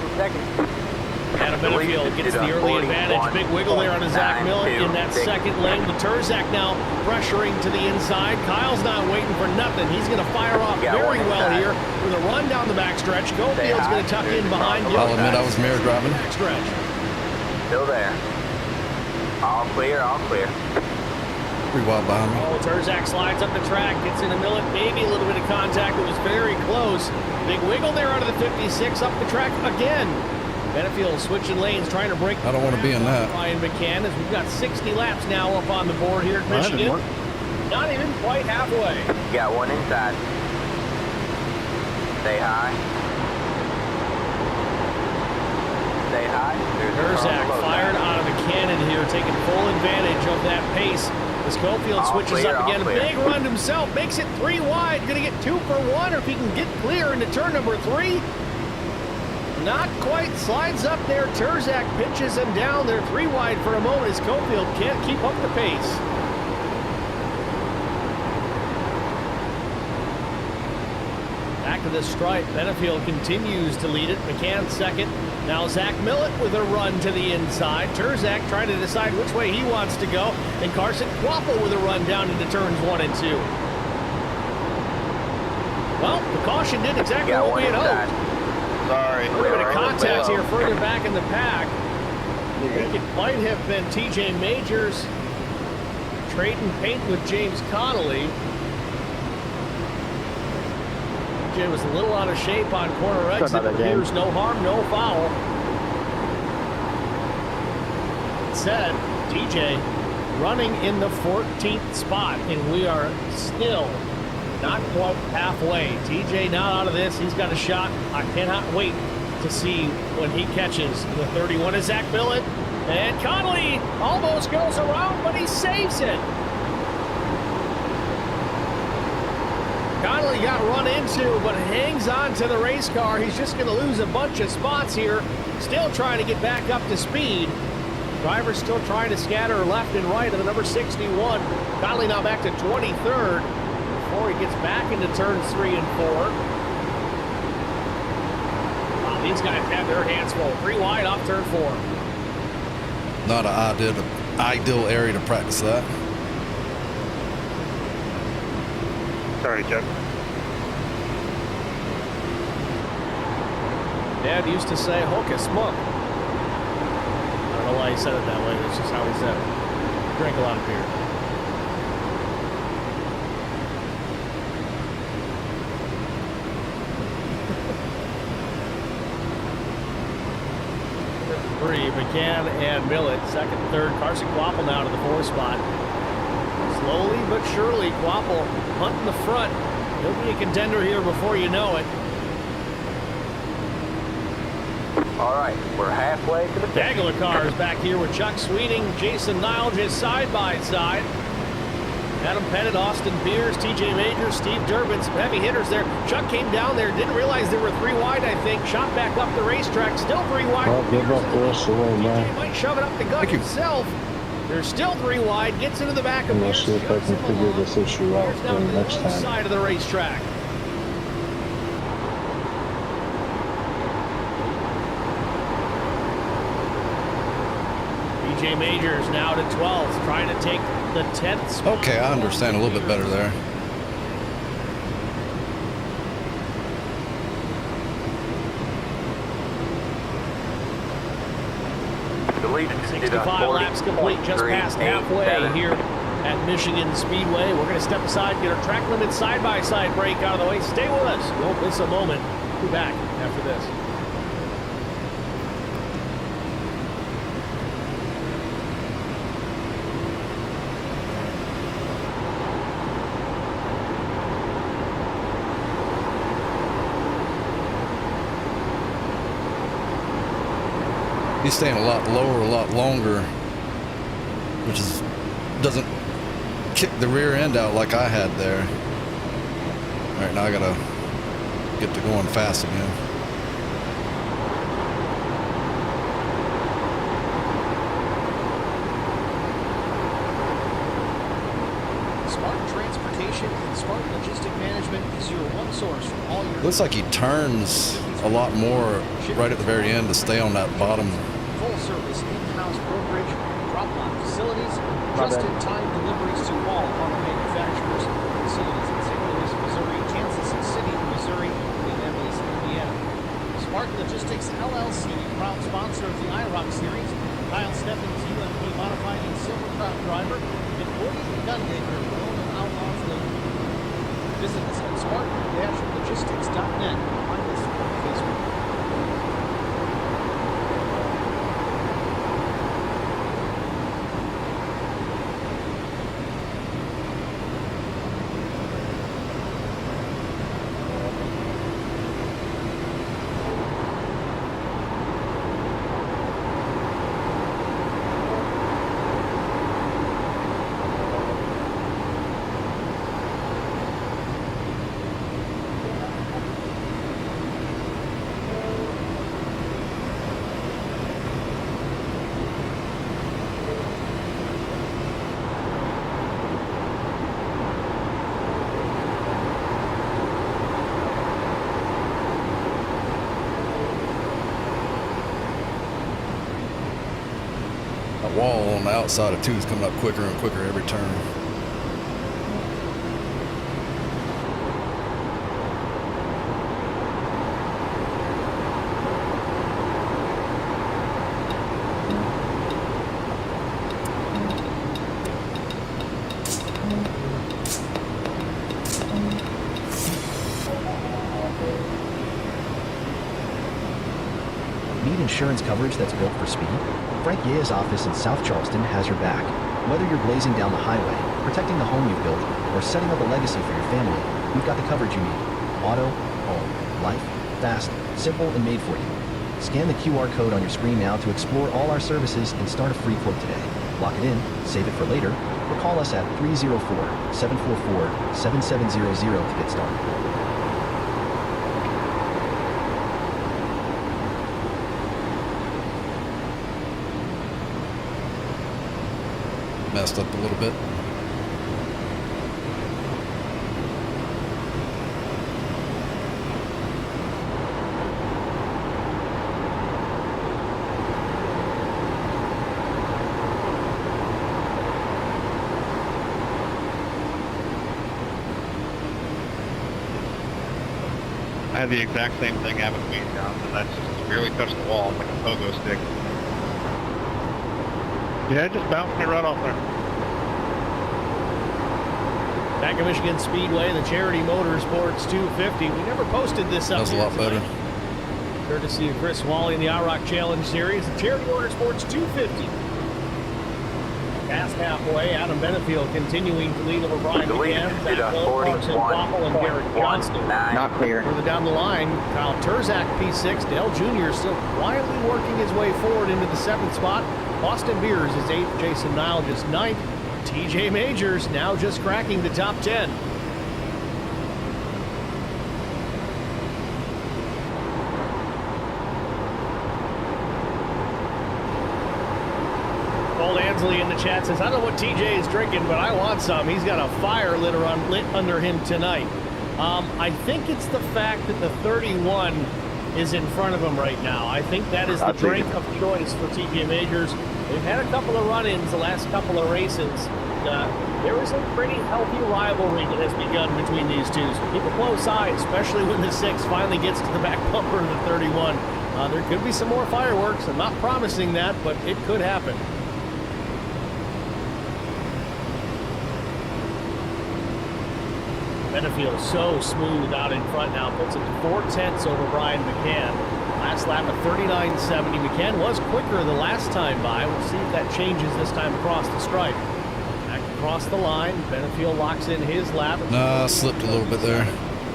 Adam Benefield gets the early advantage. Big wiggle there on a Zach Millet in that second lane. The Turzak now pressuring to the inside. Kyle's not waiting for nothing. He's going to fire off very well here with a run down the backstretch. Cofield's going to tuck in behind you. I'll admit I was mirror driving. Backstretch. Still there. All clear, all clear. Pretty wild behind me. Oh, Turzak slides up the track, gets into Millet, maybe a little bit of contact. It was very close. Big wiggle there out of the 56, up the track again. Benefield switching lanes, trying to break. I don't want to be in that. Ryan McCann, as we've got 60 laps now up on the board here at Michigan. Not even quite halfway. You got one inside. Stay high. Stay high. Turzak fired out of the cannon here, taking full advantage of that pace. As Cofield switches up again, a big run himself, makes it 3 wide. Going to get 2 for 1, or if he can get clear into turn number 3. Not quite, slides up there. Turzak pitches him down there 3 wide for a moment as Cofield can't keep up the pace. Back to the stripe, Benefield continues to lead it. McCann second. Now Zach Millet with a run to the inside. Turzak trying to decide which way he wants to go. And Carson Quapple with a run down into turns 1 and 2. Well, the caution did exactly what we had hoped. Sorry. A little bit of contact here further back in the pack. I think it might have been TJ Majors trading paint with James Connolly. TJ was a little out of shape on corner exit, but here's no harm, no foul. It said TJ running in the 14th spot, and we are still not quite halfway. TJ not out of this. He's got a shot. I cannot wait to see when he catches the 31 is Zach Millet. And Connolly almost goes around, but he saves it. Connolly got run into, but hangs on to the race car. He's just going to lose a bunch of spots here. Still trying to get back up to speed. Driver's still trying to scatter left and right of the number 61. Connolly now back to 23rd. Before he gets back into turns 3 and 4. Wow, these guys have their hands full. 3 wide off turn 4. Not an ideal area to practice that. Sorry, Chuck. Dad used to say hocus smoke. I don't know why he said it that way. That's just how he said it. Drink a lot of beer. Three, McCann and Millet, second, third. Carson Quapple now to the 4th spot. Slowly but surely, Quapple hunting the front. He'll be a contender here before you know it. All right, we're halfway to the Gagler cars back here with Chuck Sweeting, Jason Nile just side by side. Adam Pettit, Austin Beers, TJ Majors, Steve Durbin, some heavy hitters there. Chuck came down there, didn't realize there were 3 wide, I think. Shot back up the racetrack, still 3 wide. Well, give up the rest of the way, TJ man. might shove it up the gut himself. There's still 3 wide, gets into the back of I'm gonna Beers. see if I can figure this issue out Beers for down the to the next other time. side of the racetrack. TJ Majors now to 12th, trying to take the 10th spot. Okay, I understand a little bit better there. complete. 65 laps complete, just past halfway here at Michigan Speedway. We're going to step aside, get our track limit side-by-side break out of the way. Stay with us. Don't miss a moment. We'll be back after this. He's staying a lot lower, a lot longer, which doesn't kick the rear end out like I had there. All right, now I gotta get to going fast again. Smart transportation and smart logistic management is your one source for all your... Looks like he turns a lot more right at the very end to stay on that bottom. Full service in-house brokerage, drop-off facilities, just-in-time deliveries to all auto manufacturers, facilities in St. Louis, Missouri, Kansas City, Missouri, and Minneapolis, Indiana. Smart Logistics LLC, proud sponsor of the IROC series. Kyle Steffens, UMP modified and Silver Crown driver, and Woody Gunmaker, known and outlaws the... Visit us at smart-logistics.net. Find us on Facebook. Wall on the outside of 2 is coming up quicker and quicker every turn. Need insurance coverage that's built for speed? Frank Yea's office in South Charleston has your back. Whether you're blazing down the highway, protecting the home you've built, or setting up a legacy for your family, we've got the coverage you need. Auto, home, life, fast, simple, and made for you. Scan the QR code on your screen now to explore all our services and start a free quote today. Lock it in, save it for later, or call us at 304-744-7700 to get started. Messed up a little bit. I had the exact same thing happen to me, John, and that's just barely touched the wall like a pogo stick. Yeah, just bounced me right off there. Back at Michigan Speedway, the Charity Motorsports 250. We never posted this up. That was a lot better. Courtesy of Chris Wally in the IROC Challenge Series, the Charity Motorsports 250. Past halfway, Adam Benefield continuing to lead over Brian McCann, Zach Lowe, Carson Waffle, and Garrett Johnston. Not clear. Further down the line, Kyle Terzak, P6. Dale Jr. still quietly working his way forward into the 7th spot. Austin Beers is 8th, Jason Nile just 9th. TJ Majors now just cracking the top 10. Old Ansley in the chat says, I don't know what TJ is drinking, but I want some. He's got a fire lit under him tonight. I think it's the fact that the 31 is in front of him right now. I think that is the drink of choice for TJ Majors. They've had a couple of run-ins the last couple of races. There is a pretty healthy rivalry that has begun between these two. So keep a close eye, especially when the 6 finally gets to the back bumper of the 31. There could be some more fireworks. I'm not promising that, but it could happen. Benefield so smooth out in front now, puts it to 4/10 over Brian McCann. Last lap at 39.70. McCann was quicker the last time by. We'll see if that changes this time across the stripe. Back across the line, Benefield locks in his lap. Nah, slipped a little bit there.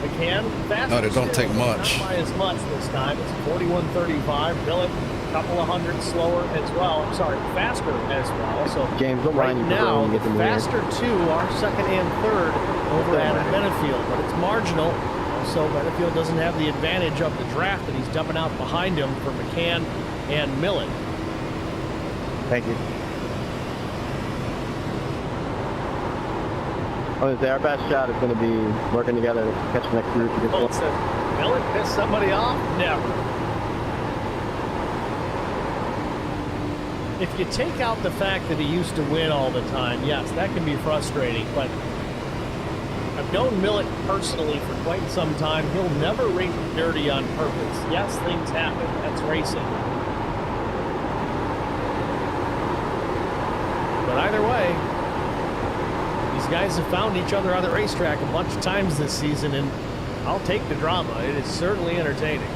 McCann faster. No, it don't take much. Not by as much this time. It's 41.35. Billet a couple of hundred slower as well. I'm sorry, faster as well. So James, what right line you now, prefer when you get the faster two are second and third over Adam Benefield, but it's marginal. Also, Benefield doesn't have the advantage of the draft that he's dumping out behind him for McCann and Millet. Thank you. Our best shot is going to be working together to catch the next group. Millet pissed somebody off? Never. If you take out the fact that he used to win all the time, yes, that can be frustrating, but I've known Millet personally for quite some time. He'll never ring dirty on purpose. Yes, things happen. That's racing. But either way, these guys have found each other on the racetrack a bunch of times this season, and I'll take the drama. It is certainly entertaining.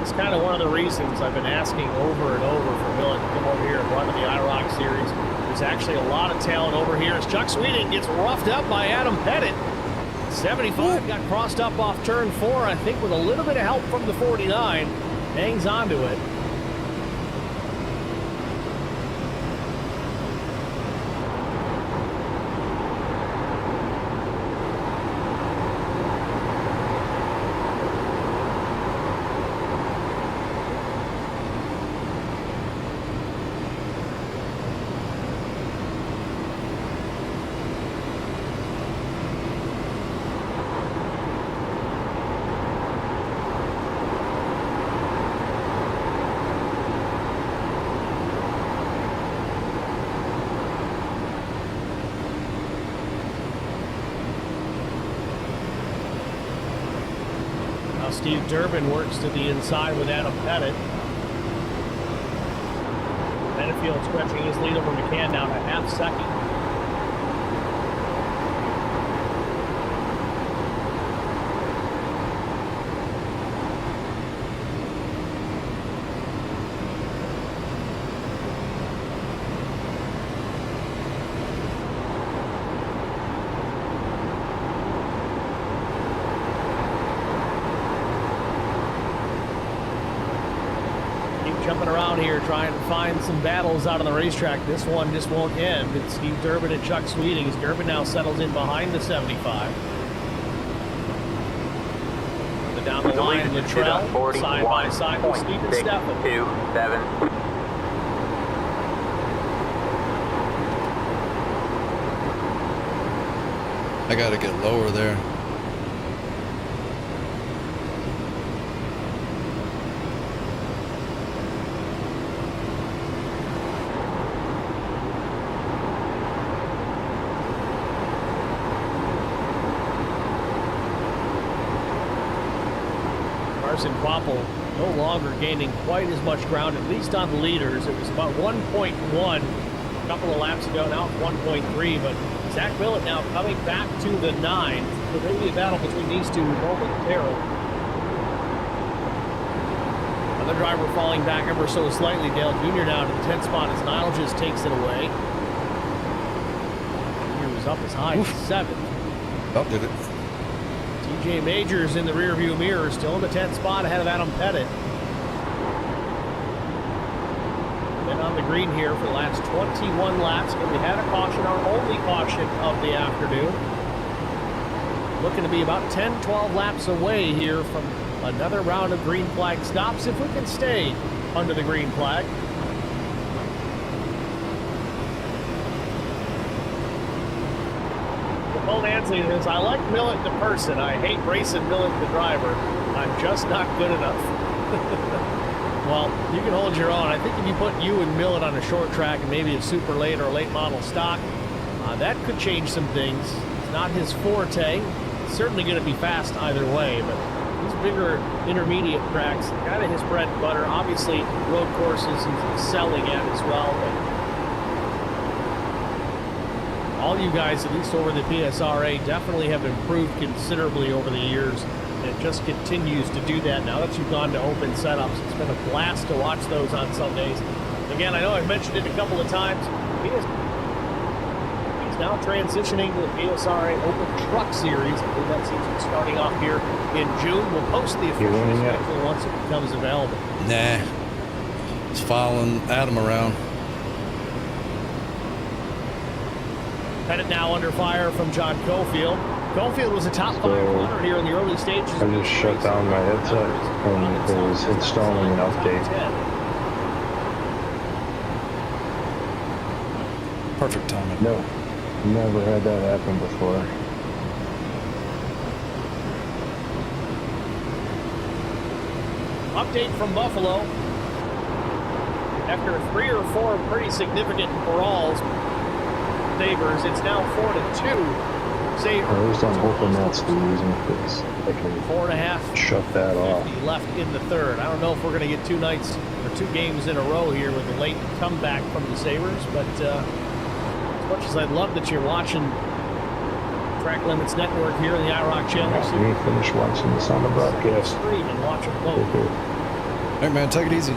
It's kind of one of the reasons I've been asking over and over for Millet to come over here and run in the IROC series. There's actually a lot of talent over here as Chuck Sweeting gets roughed up by Adam Pettit. 75 got crossed up off turn 4, I think with a little bit of help from the 49. Hangs on to it. Steve Durbin works to the inside with Adam Pettit. Benefield stretching his lead over McCann down a half second. Jumping around here trying to find some battles out on the racetrack. This one just won't end. It's Steve Durbin and Chuck Sweeting. As Durbin now settles in behind the 75. Down the line, Luttrell side by side with Steve and Stefan. 2-7. I got to get lower there. Carson Quapple no longer gaining quite as much ground, at least on the leaders. It was about 1.1 a couple of laps ago. Now it's 1.3, but Zach Millet now coming back to the 9. So maybe a battle between these two momentarily. Another driver falling back ever so slightly. Dale Jr. down to the 10th spot as Niall just takes it away. Jr. was up as high as 7th. Oh, did it? TJ Majors in the rearview mirror, still in the 10th spot ahead of Adam Pettit. Been on the green here for the last 21 laps, and we had a caution, our only caution of the afternoon. Looking to be about 10-12 laps away here from another round of green flag stops if we can stay under the green flag. Paul Nancy says, I like Millet the person. I hate racing Millet the driver. I'm just not good enough. Well, you can hold your own. I think if you put you and Millet on a short track and maybe a super late or a late model stock, that could change some things. It's not his forte. certainly going to be fast either way, but these bigger intermediate tracks, kind of his bread and butter. Obviously, road courses he's excelling at as well, but all you guys, at least over the PSRA, definitely have improved considerably over the years, and it just continues to do that now that you've gone to open setups. It's been a blast to watch those on Sundays. Again, I know I've mentioned it a couple of times. He's now transitioning to the PSRA Open Truck Series. I believe that season's starting off here in June. We'll post the official schedule once it becomes available. Nah. Just following Adam around. Pettit now under fire from John Cofield. Cofield was a top 5 runner here in the early stages. I just shut down my headset and it was installing an update. Perfect timing. No, never had that happen before. Update from Buffalo. After 3 or 4 pretty significant brawls, Sabres, it's now 4-2. Sabres. At least I'm hoping that's the reason, because I can 4.5 shut that off. left in the third. I don't know if we're going to get 2 nights or 2 games in a row here with a late comeback from the Sabres, but as much as I'd love that you're watching Track Limits Network here in the IROC channel, Let me finish watching this on the broadcast. stream and watch them both. Okay. Hey, man, take it easy.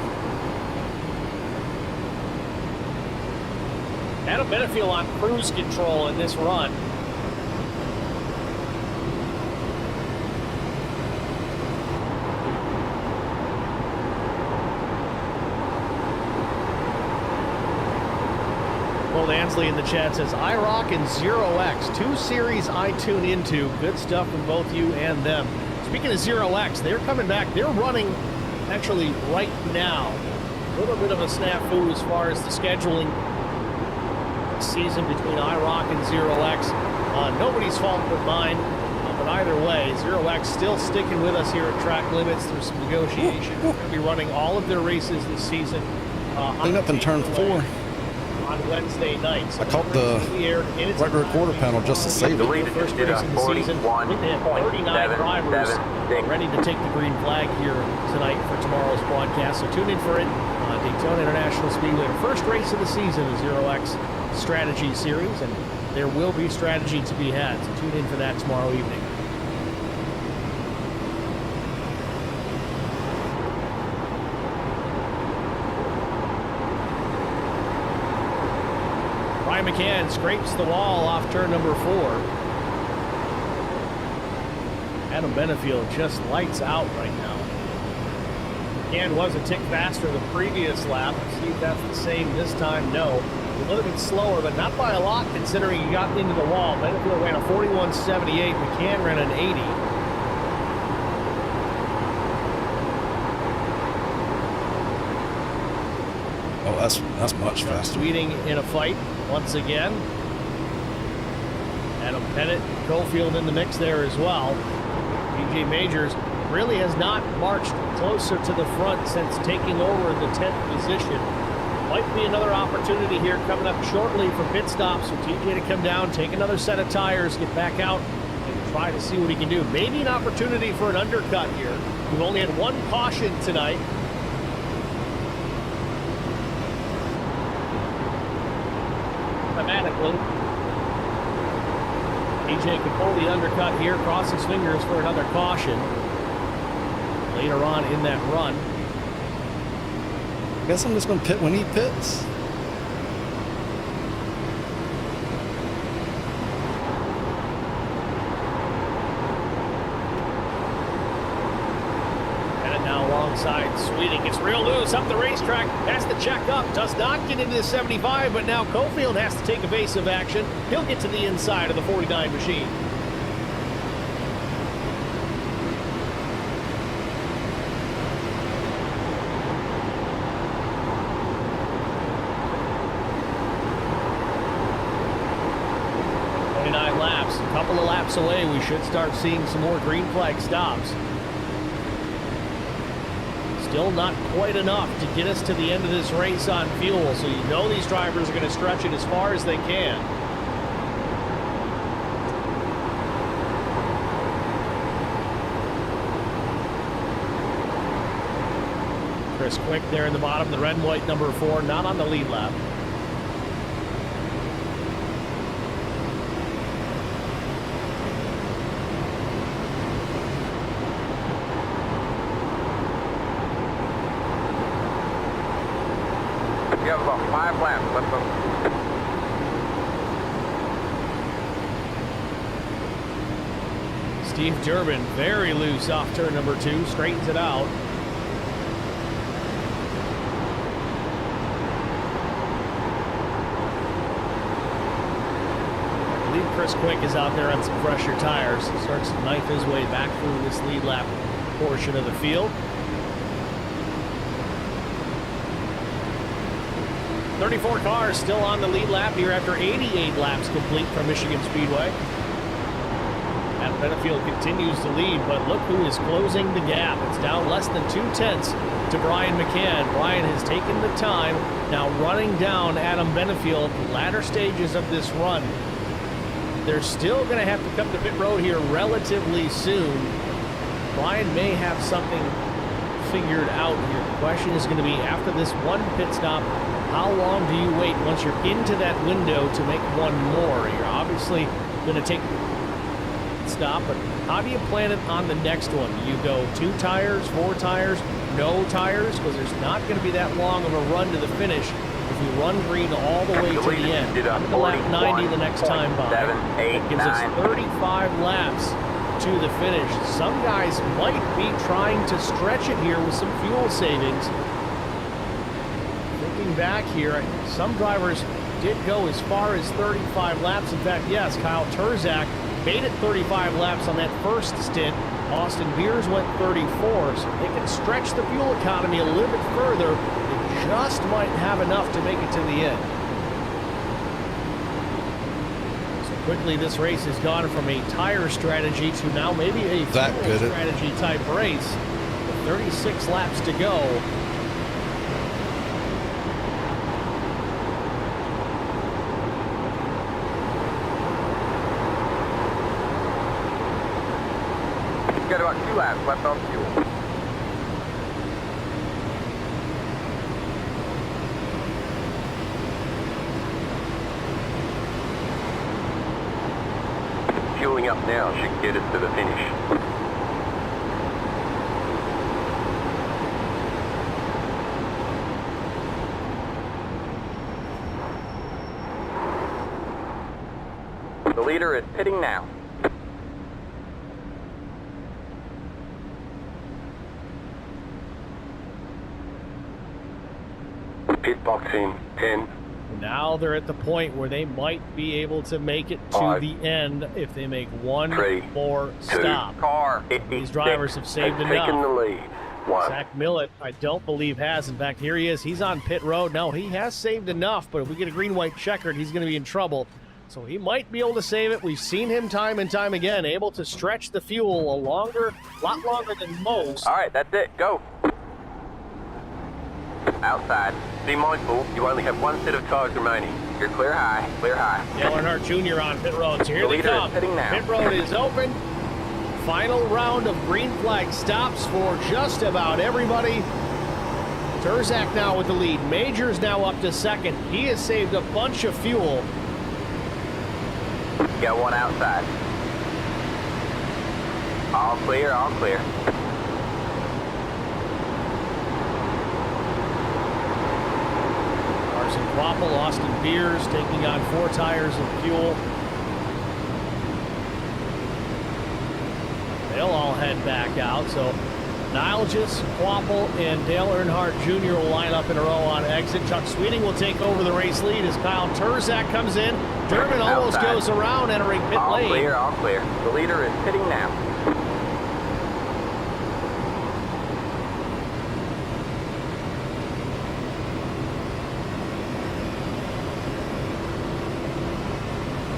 Adam Benefield on cruise control in this run. Well, Ansley in the chat says IROC and 0X, 2 series I tune into. Good stuff from both you and them. Speaking of 0X, they're coming back. They're running actually right now. A little bit of a snafu as far as the scheduling season between IROC and 0X. Nobody's fault but mine. But either way, 0X still sticking with us here at Track Limits through some negotiation. They're going to be running all of their races this season. Clean up in turn 4. On Wednesday nights. I caught the regular quarter panel just to save it. First race of the season. They have 39 drivers ready to take the green flag here tonight for tomorrow's broadcast. So tune in for it. Daytona International Speedway, the first race of the season, the 0X Strategy Series, and there will be strategy to be had. So tune in for that tomorrow evening. Ryan McCann scrapes the wall off turn number 4. Adam Benefield just lights out right now. McCann was a tick faster the previous lap. See if that's the same this time. No. A little bit slower, but not by a lot considering he got into the wall. Benefield ran a 41.78. McCann ran an 80. Oh, that's much faster. Sweeting in a fight once again. Adam Pettit, Cofield in the mix there as well. PJ Majors really has not marched closer to the front since taking over the 10th position. Might be another opportunity here coming up shortly for pit stops for TJ to come down, take another set of tires, get back out, and try to see what he can do. Maybe an opportunity for an undercut here. We've only had 1 caution tonight. Automatically. TJ could pull the undercut here, cross his fingers for another caution later on in that run. Guess I'm just going to pit when he pits. And now alongside Sweeting. It's real loose up the racetrack. Has to check up. Does not get into the 75, but now Cofield has to take evasive action. He'll get to the inside of the 49 machine. Laps. A couple of laps away, we should start seeing some more green flag stops. Still not quite enough to get us to the end of this race on fuel, so you know these drivers are going to stretch it as far as they can. Chris Quick there in the bottom, the red and white number 4, not on the lead lap. You have about 5 laps left of Steve Durbin very loose off turn number 2, straightens it out. I believe Chris Quick is out there on some fresher tires. Starts to knife his way back through this lead lap portion of the field. 34 cars still on the lead lap here after 88 laps complete from Michigan Speedway. Adam Benefield continues to lead, but look who is closing the gap. It's down less than 2/10 to Brian McCann. Brian has taken the time, now running down Adam Benefield, latter stages of this run. They're still going to have to come to pit road here relatively soon. Brian may have something figured out here. The question is going to be, after this one pit stop, how long do you wait once you're into that window to make one more? You're obviously going to take stop, but how do you plan it on the next one? You go 2 tires, 4 tires, no tires, because there's not going to be that long of a run to the finish if you run green all the way to the end. To lap 90 the next time by. It gives us 35 laps to the finish. Some guys might be trying to stretch it here with some fuel savings. Looking back here, some drivers did go as far as 35 laps. In fact, yes, Kyle Turzak made it 35 laps on that first stint. Austin Beers went 34, so they can stretch the fuel economy a little bit further. They just might have enough to make it to the end. So quickly, this race has gone from a tire strategy to now maybe a fuel strategy type race. With 36 laps to go. Got about 2 laps left on fuel. Fueling up now should get us to the finish. The leader is pitting now. Pit box in 10. Now they're at the point where they might be able to make it to the end if they make one more stop. Car. These drivers have saved enough. Taken the lead. Zach Millett, I don't believe, has. In fact, here he is. He's on pit road. No, he has saved enough, but if we get a green-white checkered, he's going to be in trouble. So he might be able to save it. We've seen him time and time again, able to stretch the fuel a lot longer than most. All right, that's it. Go. Outside. Be mindful, you only have 1 set of tires remaining. You're clear high. Clear high. Dale Earnhardt Jr. on pit road. So here The they leader come. is pitting now. Pit road is open. Final round of green flag stops for just about everybody. Turzak now with the lead. Majors now up to second. He has saved a bunch of fuel. Got 1 outside. All clear, all clear. Carson Kvapil, Austin Beers taking on 4 tires of fuel. They'll all head back out. So Nilgis, Kvapil, and Dale Earnhardt Jr. will line up in a row on exit. Chuck Sweeting will take over the race lead as Kyle Turzak comes in. Durbin almost goes around, entering pit lane. All clear, all clear. The leader is pitting now.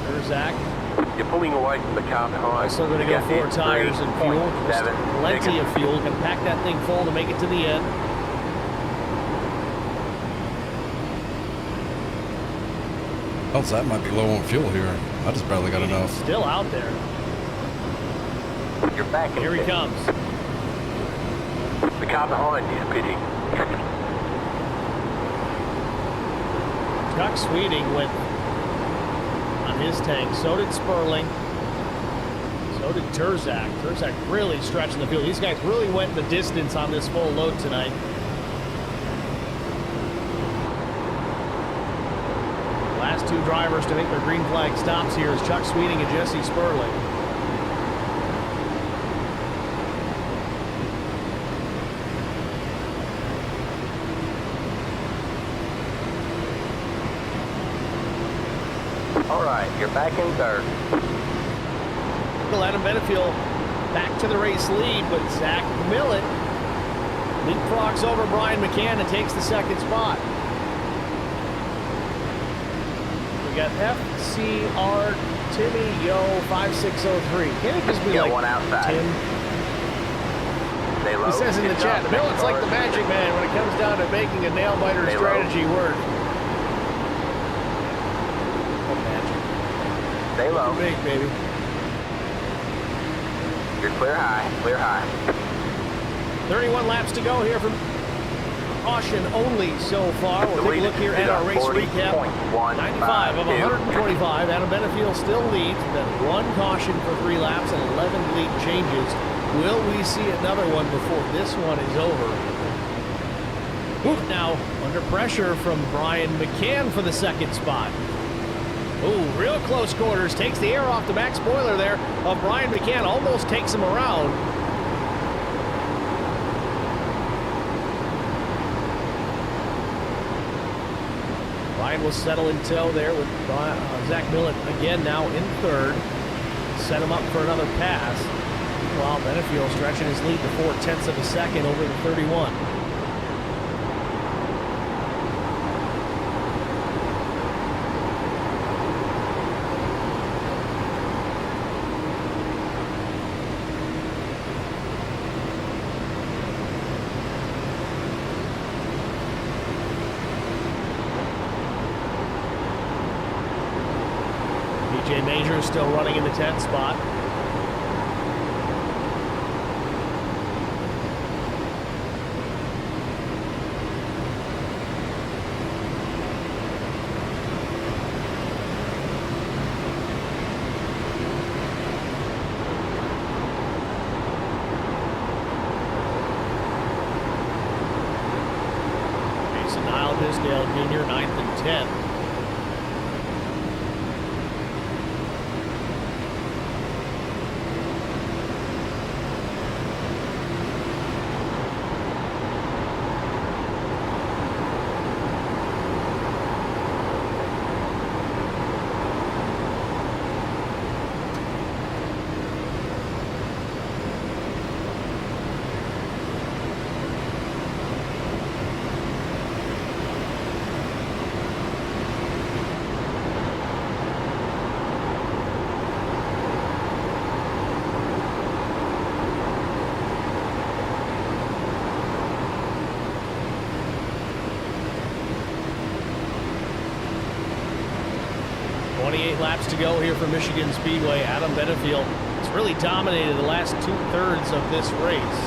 Turzak You're pulling away from the car behind. also going to go 4 tires and fuel. Just plenty of fuel. Can pack that thing full to make it to the end. Oh, so that might be low on fuel here. I just barely got enough. Still out there. You're back in Here he pit. comes. The car behind is pitting. Chuck Sweeting went on his tank. So did Sperling. So did Turzak. Turzak really stretching the field. These guys really went the distance on this full load tonight. Last two drivers to make their green flag stops here is Chuck Sweeting and Jesse Sperling. All right, you're back in third. Adam Benefield back to the race lead, but Zach Millett leapfrogs over Brian McCann and takes the second spot. We got FCR Timmy Yo 5603. Can it just be Got like one outside. Tim? Stay low. He says in the Good chat, job, Millett's like the cars. magic man when it comes down to making a nail biter Stay low. strategy work. Oh, magic. Stay low. Big, baby. You're clear high. Clear high. 31 laps to go here from caution only so far. We'll The take a lead look here is at our race 40.152. recap. 95 of 125. Adam Benefield still leads with that one caution for 3 laps and 11 lead changes. Will we see another one before this one is over? Now under pressure from Brian McCann for the second spot. Ooh, real close quarters. Takes the air off the back spoiler there of Brian McCann. Almost takes him around. Brian will settle in tow there with Zach Millett again now in third. Set him up for another pass. While Benefield stretching his lead to 0.4 of a second over the 31. BJ Major is still running in the 10th spot. Jason Nile Disdale Jr., 9th and 10th. Laps to go here for Michigan Speedway. Adam Benefield has really dominated the last 2/3 of this race.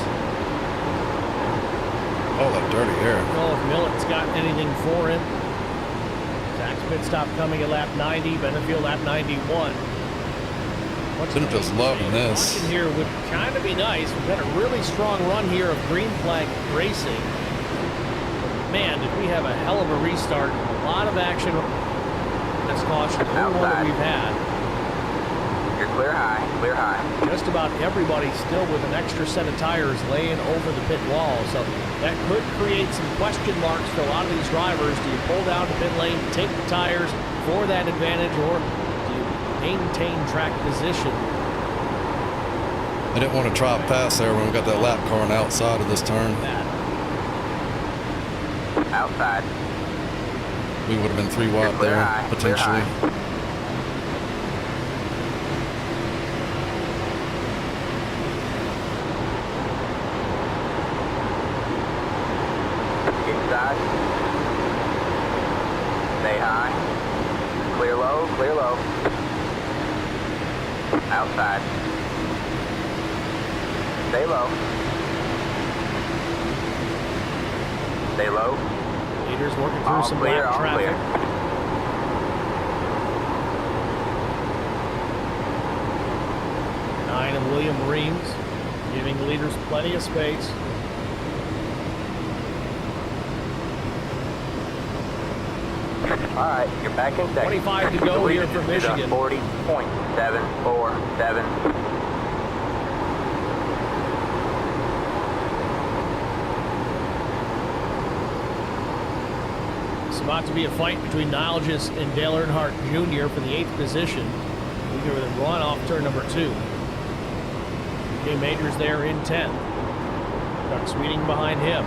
Oh, that dirty air. I don't know if Millett's got anything for him. Zach's pit stop coming at lap 90, Benefield lap 91. They're just loving this. Caution here would kind of be nice. We've got a really strong run here of green flag racing. Man, did we have a hell of a restart. A lot of action. That's caution, the only one that we've had. You're clear high. Clear high. Just about everybody still with an extra set of tires laying over the pit wall. So that could create some question marks for a lot of these drivers. Do you pull down to pit lane, take the tires for that advantage, or do you maintain track position? I didn't want to try a pass there when we got that lap car on the outside of this turn. Outside. We would have been 3 wide Clear there, high, potentially. Inside. Stay high. Clear low. Clear low. Outside. Stay low. Stay low. Leaders working through some clear, black all traffic. clear. William Reams, giving the leaders plenty of space. All right, you're back in second. 25 to go here for Michigan. 40.747. It's about to be a fight between Nilges and Dale Earnhardt Jr. for the 8th position. We're going to run off turn number 2. Jay Majors there in 10th. Doug Sweeting behind him.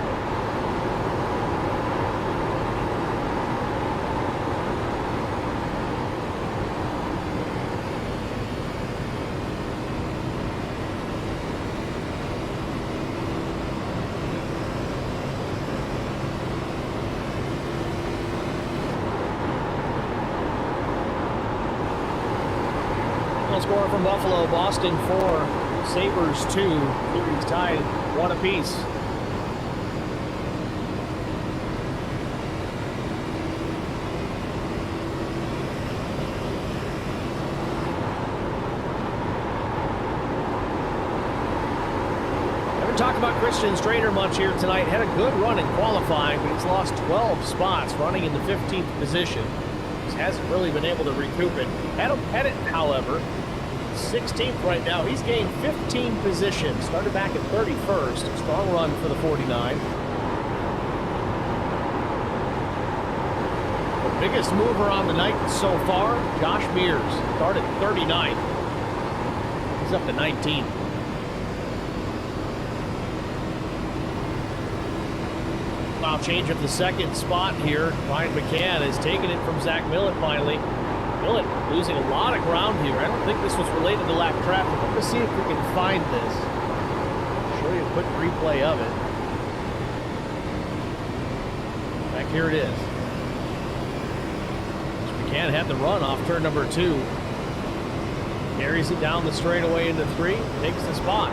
Score from Buffalo, Boston 4, Sabres 2. Series tied 1 apiece. Haven't talked about Christian Strader much here tonight. Had a good run in qualifying, but he's lost 12 spots, running in the 15th position. He hasn't really been able to recoup it. Adam Pettit, however, 16th right now. He's gained 15 positions. Started back at 31st. Strong run for the 49. The biggest mover on the night so far, Josh Mears. Started 39th. He's up to 19th. Wow, change of the second spot here. Ryan McCann has taken it from Zach Millett finally. Millett losing a lot of ground here. I don't think this was related to lap traffic. Let's see if we can find this. I'll show you a quick replay of it. Back here it is. McCann had the run off turn number 2. Carries it down the straightaway into 3. Takes the spot.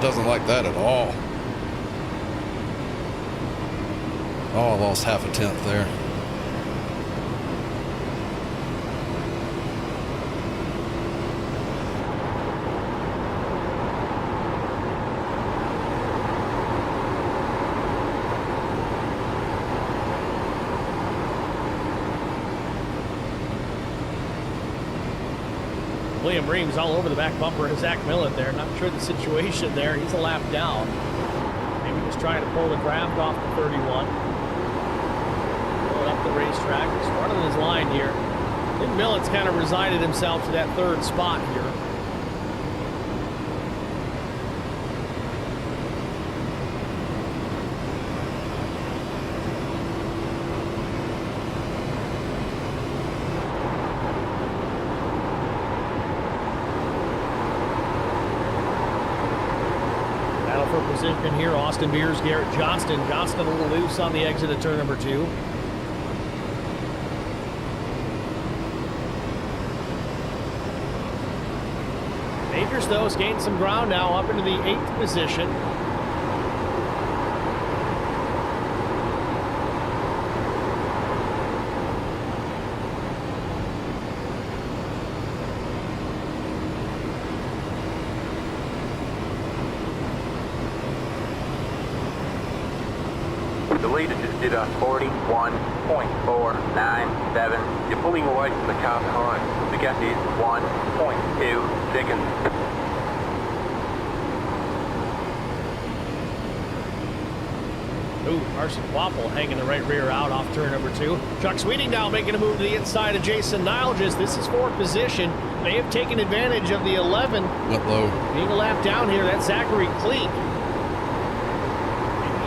Doesn't like that at all. Oh, I lost half a tenth there. William Reams all over the back bumper of Zach Millett there. Not sure the situation there. He's a lap down. Maybe just trying to pull the draft off the 31. Pulling up the racetrack. Just running his line here. I think Millett's kind of resigned himself to that 3rd spot here. Position here, Austin Beers, Garrett Johnston. Johnston a little loose on the exit of turn number 2. Majors, though, has gained some ground now up into the 8th position. The leader just did a 41.497. You're pulling away from the car behind. The gap is 1.2 seconds. Ooh, Carson Waffle hanging the right rear out off turn number 2. Chuck Sweeting now making a move to the inside of Jason Nilges. This is 4th position. They have taken advantage of the 11. Went low. Being a lap down here, that's Zachary Cleek.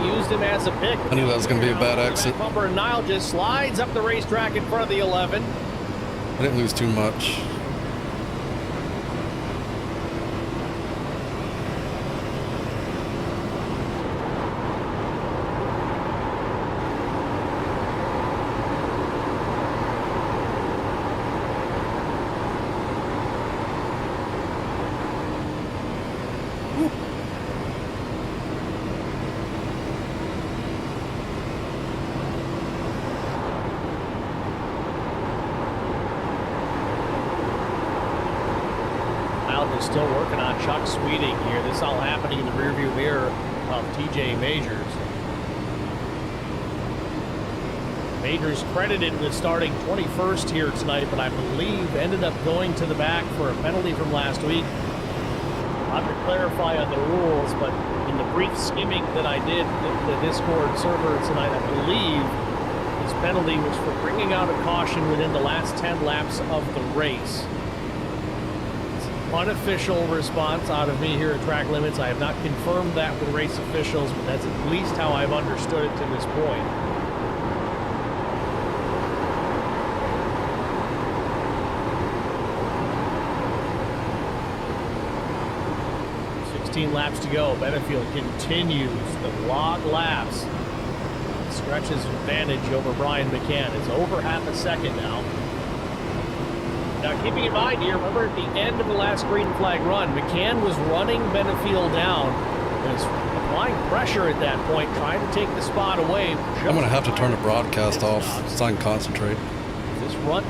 Used him as a pick. I knew that was going to be a bad exit. Bumper and Nilges slides up the racetrack in front of the 11. I didn't lose too much. is still working on Chuck Sweeting here. This all happening in the rearview mirror of TJ Majors. Majors credited with starting 21st here tonight, but I believe ended up going to the back for a penalty from last week. I'll have to clarify on the rules, but in the brief skimming that I did with the Discord server tonight, I believe his penalty was for bringing out a caution within the last 10 laps of the race. It's an unofficial response out of me here at Track Limits. I have not confirmed that with race officials, but that's at least how I've understood it to this point. 16 laps to go. Benefield continues the log laps. Stretches advantage over Brian McCann. It's over half a second now. Now, keeping in mind here, remember at the end of the last green flag run, McCann was running Benefield down and was applying pressure at that point, trying to take the spot away. I'm going to have to turn the broadcast off so I can concentrate. This run.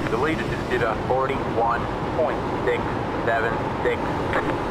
The leader just did a 41.676.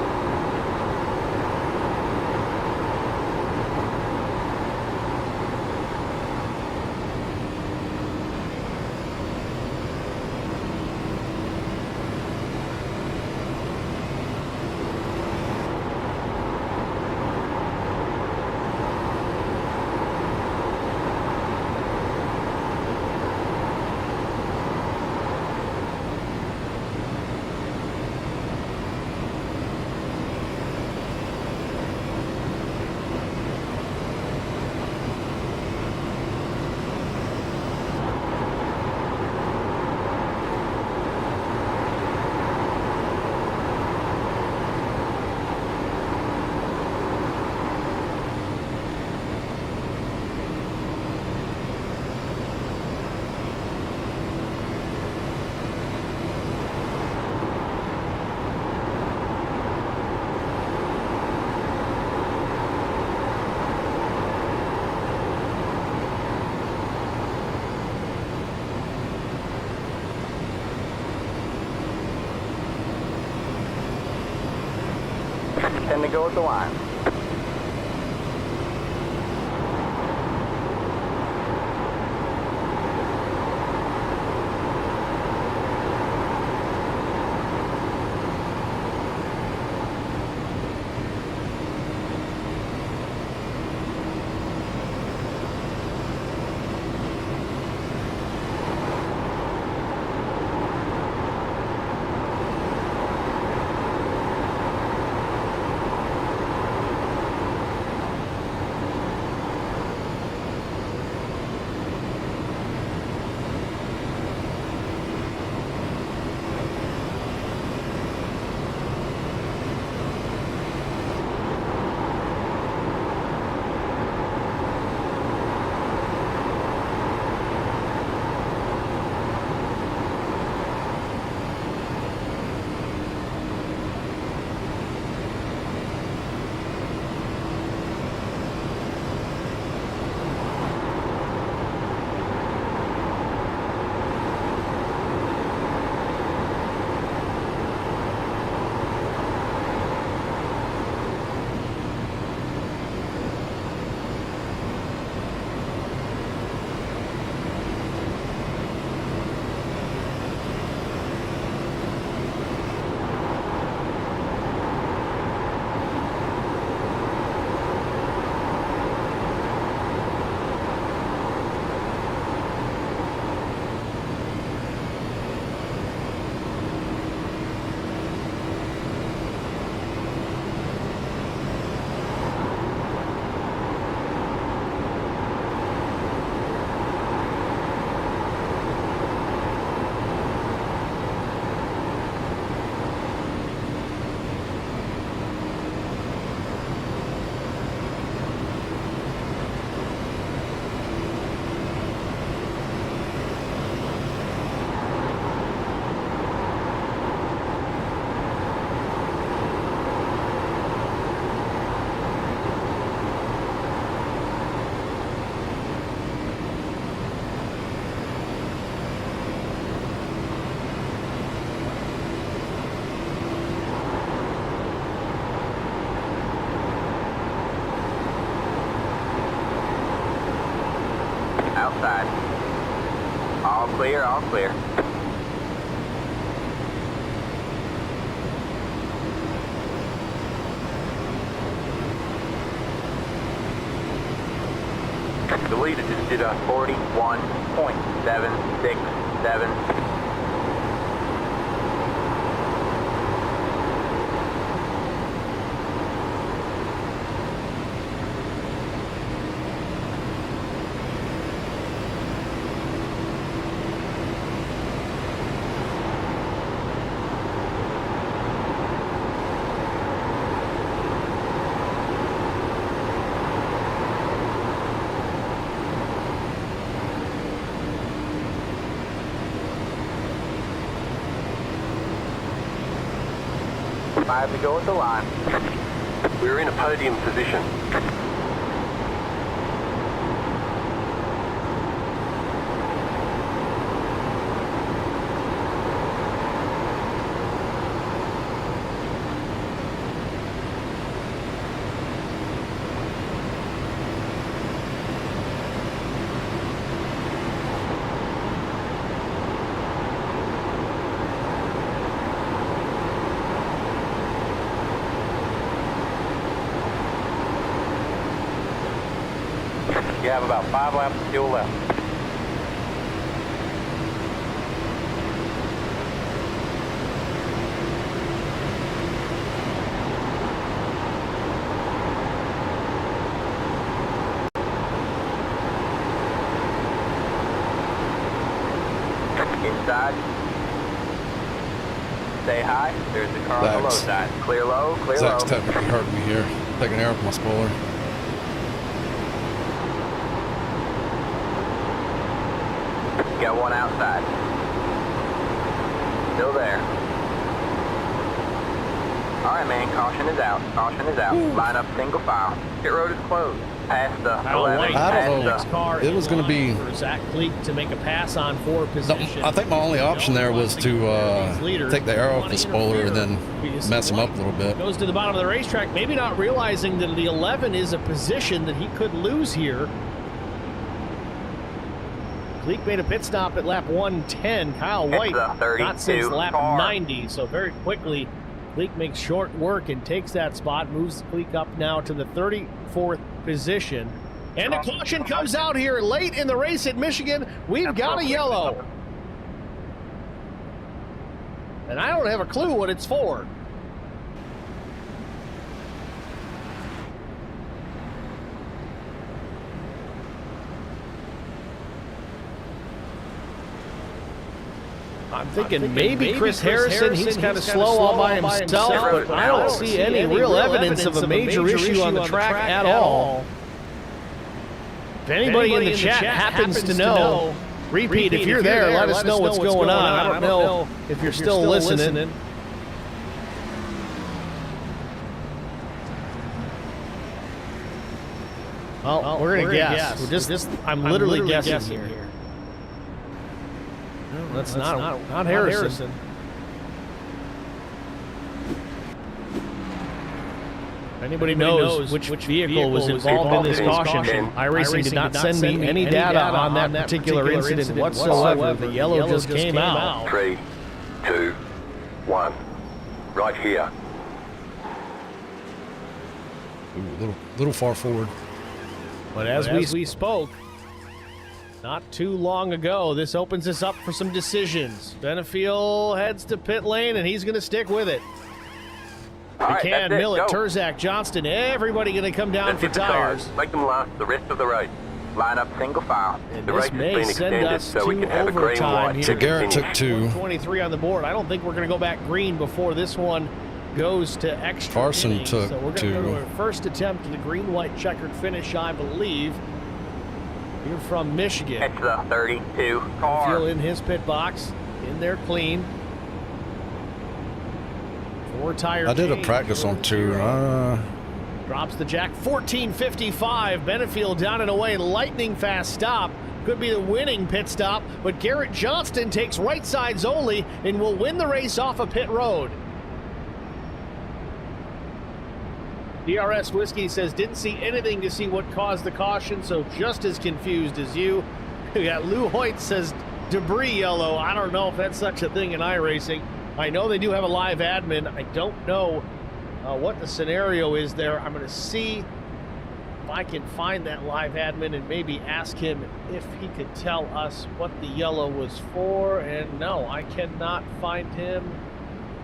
Ten to go at the line. outside. All clear, all clear. The leader just did a 41.767. Five to go at the line. We're in a podium position. You have about 5 laps of fuel left. Inside. Stay high. There's the car on the low Zach's. side. Clear low, clear Zach's low. technically hurting me here. Taking air off my spoiler. Got one outside. Still there. Alright, man, caution is out. Caution is out. Line up single file. Pit road is closed. Past the Kyle 11. White, I don't past know. next car It was in gonna line be- for Zach Cleek to make a pass on for position. I think my only option there was to take the air off the spoiler and then mess him up a little bit. Goes to the bottom of the racetrack, maybe not realizing that the 11 is a position that he could lose here. Cleek made a pit stop at lap 110. Kyle White, the 32 not since lap car. 90, so very quickly Cleek makes short work and takes that spot, moves Cleek up now to the 34th position. And a caution comes out here late in the race at Michigan. We've got a yellow. And I don't have a clue what it's for. I'm thinking maybe Chris Harrison, he's kind of slow all by himself, but I don't see any real evidence of a major issue on the track at all. If anybody in the chat happens to know, repeat, if you're there, let us know what's going on. I don't know if you're still listening. Well, we're gonna guess. We're just I'm literally guessing here. No, that's not Harrison. If anybody knows which vehicle was involved in this caution, iRacing did not send me any data on that particular incident whatsoever. The yellow just came out. 3, 2, 1. Right here. Ooh, little far forward. But as we spoke not too long ago, this opens us up for some decisions. Benefiel heads to pit lane, and he's going to stick with it. All right, McCann, that's it. Millett, Go. Turzak, Johnston, everybody going to come down Let's for hit the cars. tires. Make them last the rest of the race. Line up single file. And The this race has may been send extended us so we to can have a green overtime light. here. So Garrett took 2. 23 on the board. I don't think we're going to go back green before this one goes to extra Carson innings. took So we're going to go 2. to our first attempt at the green-white checkered finish, I believe. You're from Michigan. It's the 32 car. Benefiel in his pit box, in there clean. 4 tire I did a change. practice on 2. Drops the jack, 14:55. Benefiel down and away, lightning fast stop. Could be the winning pit stop, but Garrett Johnston takes right sides only and will win the race off of pit road. DRS Whiskey says, didn't see anything to see what caused the caution, so just as confused as you. We got Lou Hoyt says debris yellow. I don't know if that's such a thing in iRacing. I know they do have a live admin. I don't know what the scenario is there. I'm going to see if I can find that live admin and maybe ask him if he could tell us what the yellow was for. And no, I cannot find him.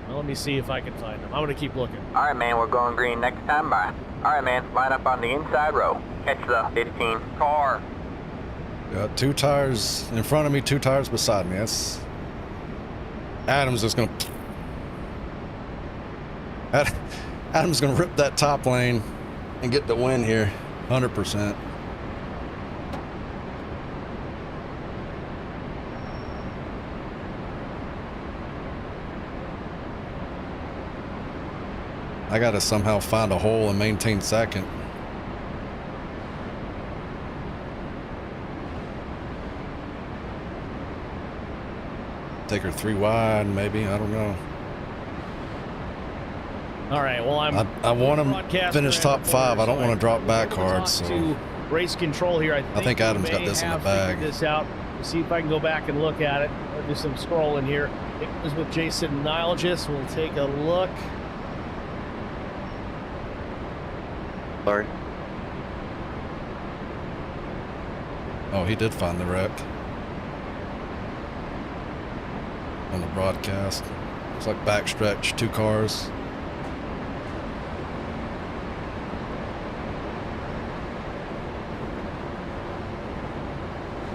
Well, let me see if I can find him. I'm going to keep looking. All right, man, we're going green next time by. All right, man, line up on the inside row. Catch the 15 car. Got 2 tires in front of me, 2 tires beside me. That's Adam's just gonna. Adam's gonna rip that top lane and get the win here, 100%. I gotta somehow find a hole and maintain second. Take her 3 wide, maybe. I don't know. All right. Well, I want to finish top 5. I don't want to drop back hard. So to race control here. I think Adam's got this in the bag. This out. We'll see if I can go back and look at it. I'll do some scrolling here. It was with Jason Nilgis. We'll take a look. Sorry. Oh, he did find the wreck on the broadcast. Looks like backstretch, 2 cars.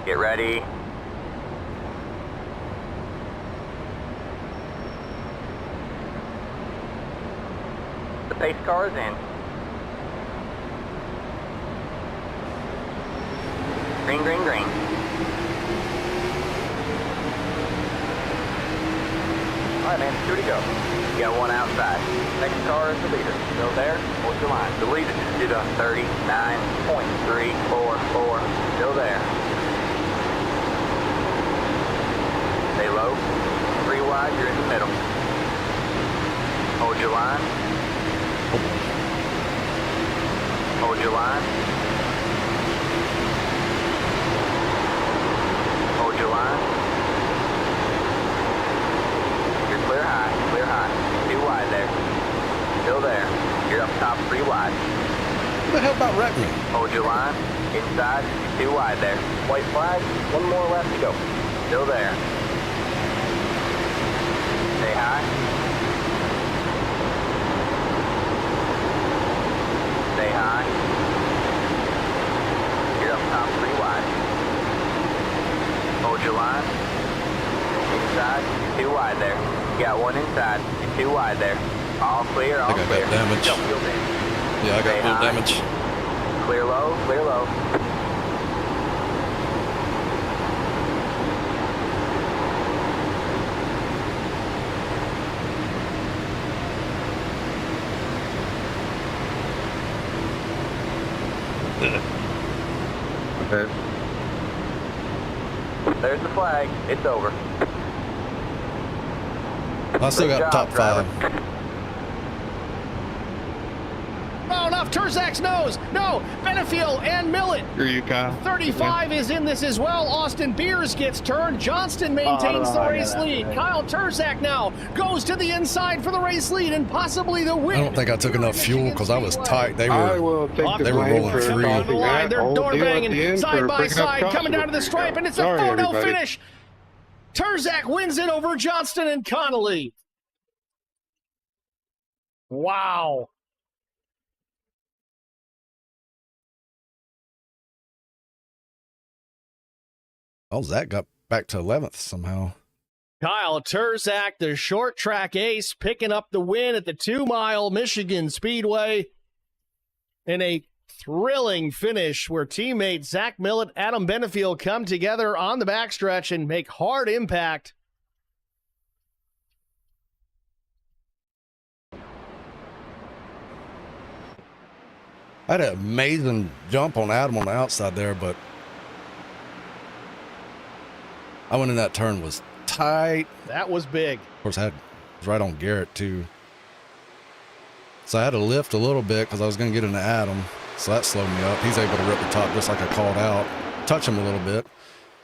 Get ready. The pace car is in. Green, green, green. All right, man, 2 to go. You got 1 outside. Next car is the leader. Still there? Hold your line. The leader did a 39.344. Still there. Stay low. 3 wide, you're in the middle. Hold your line. Hold your line. Hold your line. You're clear high, clear high. 2 wide there. Still there. You're up top 3 wide. What the hell about wrecking me? Hold your line. Inside, 2 wide there. White flag, 1 more left to go. Still there. Stay high. Stay high. You're up top 3 wide. Hold your line. Inside, 2 wide there. You got 1 inside, 2 wide there. All clear, all I think I clear. got damage. Jump field in. Yeah, I got Stay a little high. damage. Clear low, clear low. Okay. There's the flag. It's over. I still Good got job, top driver. 5. Oh, off Terzak's nose. No, Benefiel and Millet. Here you, Kyle. 35 is in this as well. Austin Beers gets turned. Johnston maintains the race lead. Kyle Terzak now goes to the inside for the race lead and possibly the win. I don't think I took enough fuel because I was tight. They I were. will take the They were blame rolling for free. On the causing line, that they're whole door deal at the banging end side for by bringing up side, coming down to the stripe, and it's a Sorry, photo everybody. finish. Terzak wins it over Johnston and Connolly. Wow. Oh, Zach got back to 11th somehow. Kyle Terzak, the short track ace, picking up the win at the 2 Mile Michigan Speedway in a thrilling finish where teammates Zach Millet, Adam Benefiel come together on the backstretch and make hard impact. I had an amazing jump on Adam on the outside there, but I went in that turn was tight. That was big. Of course, I was right on Garrett too. So I had to lift a little bit because I was going to get into Adam. So that slowed me up. He's able to rip the top just like I called out. Touch him a little bit.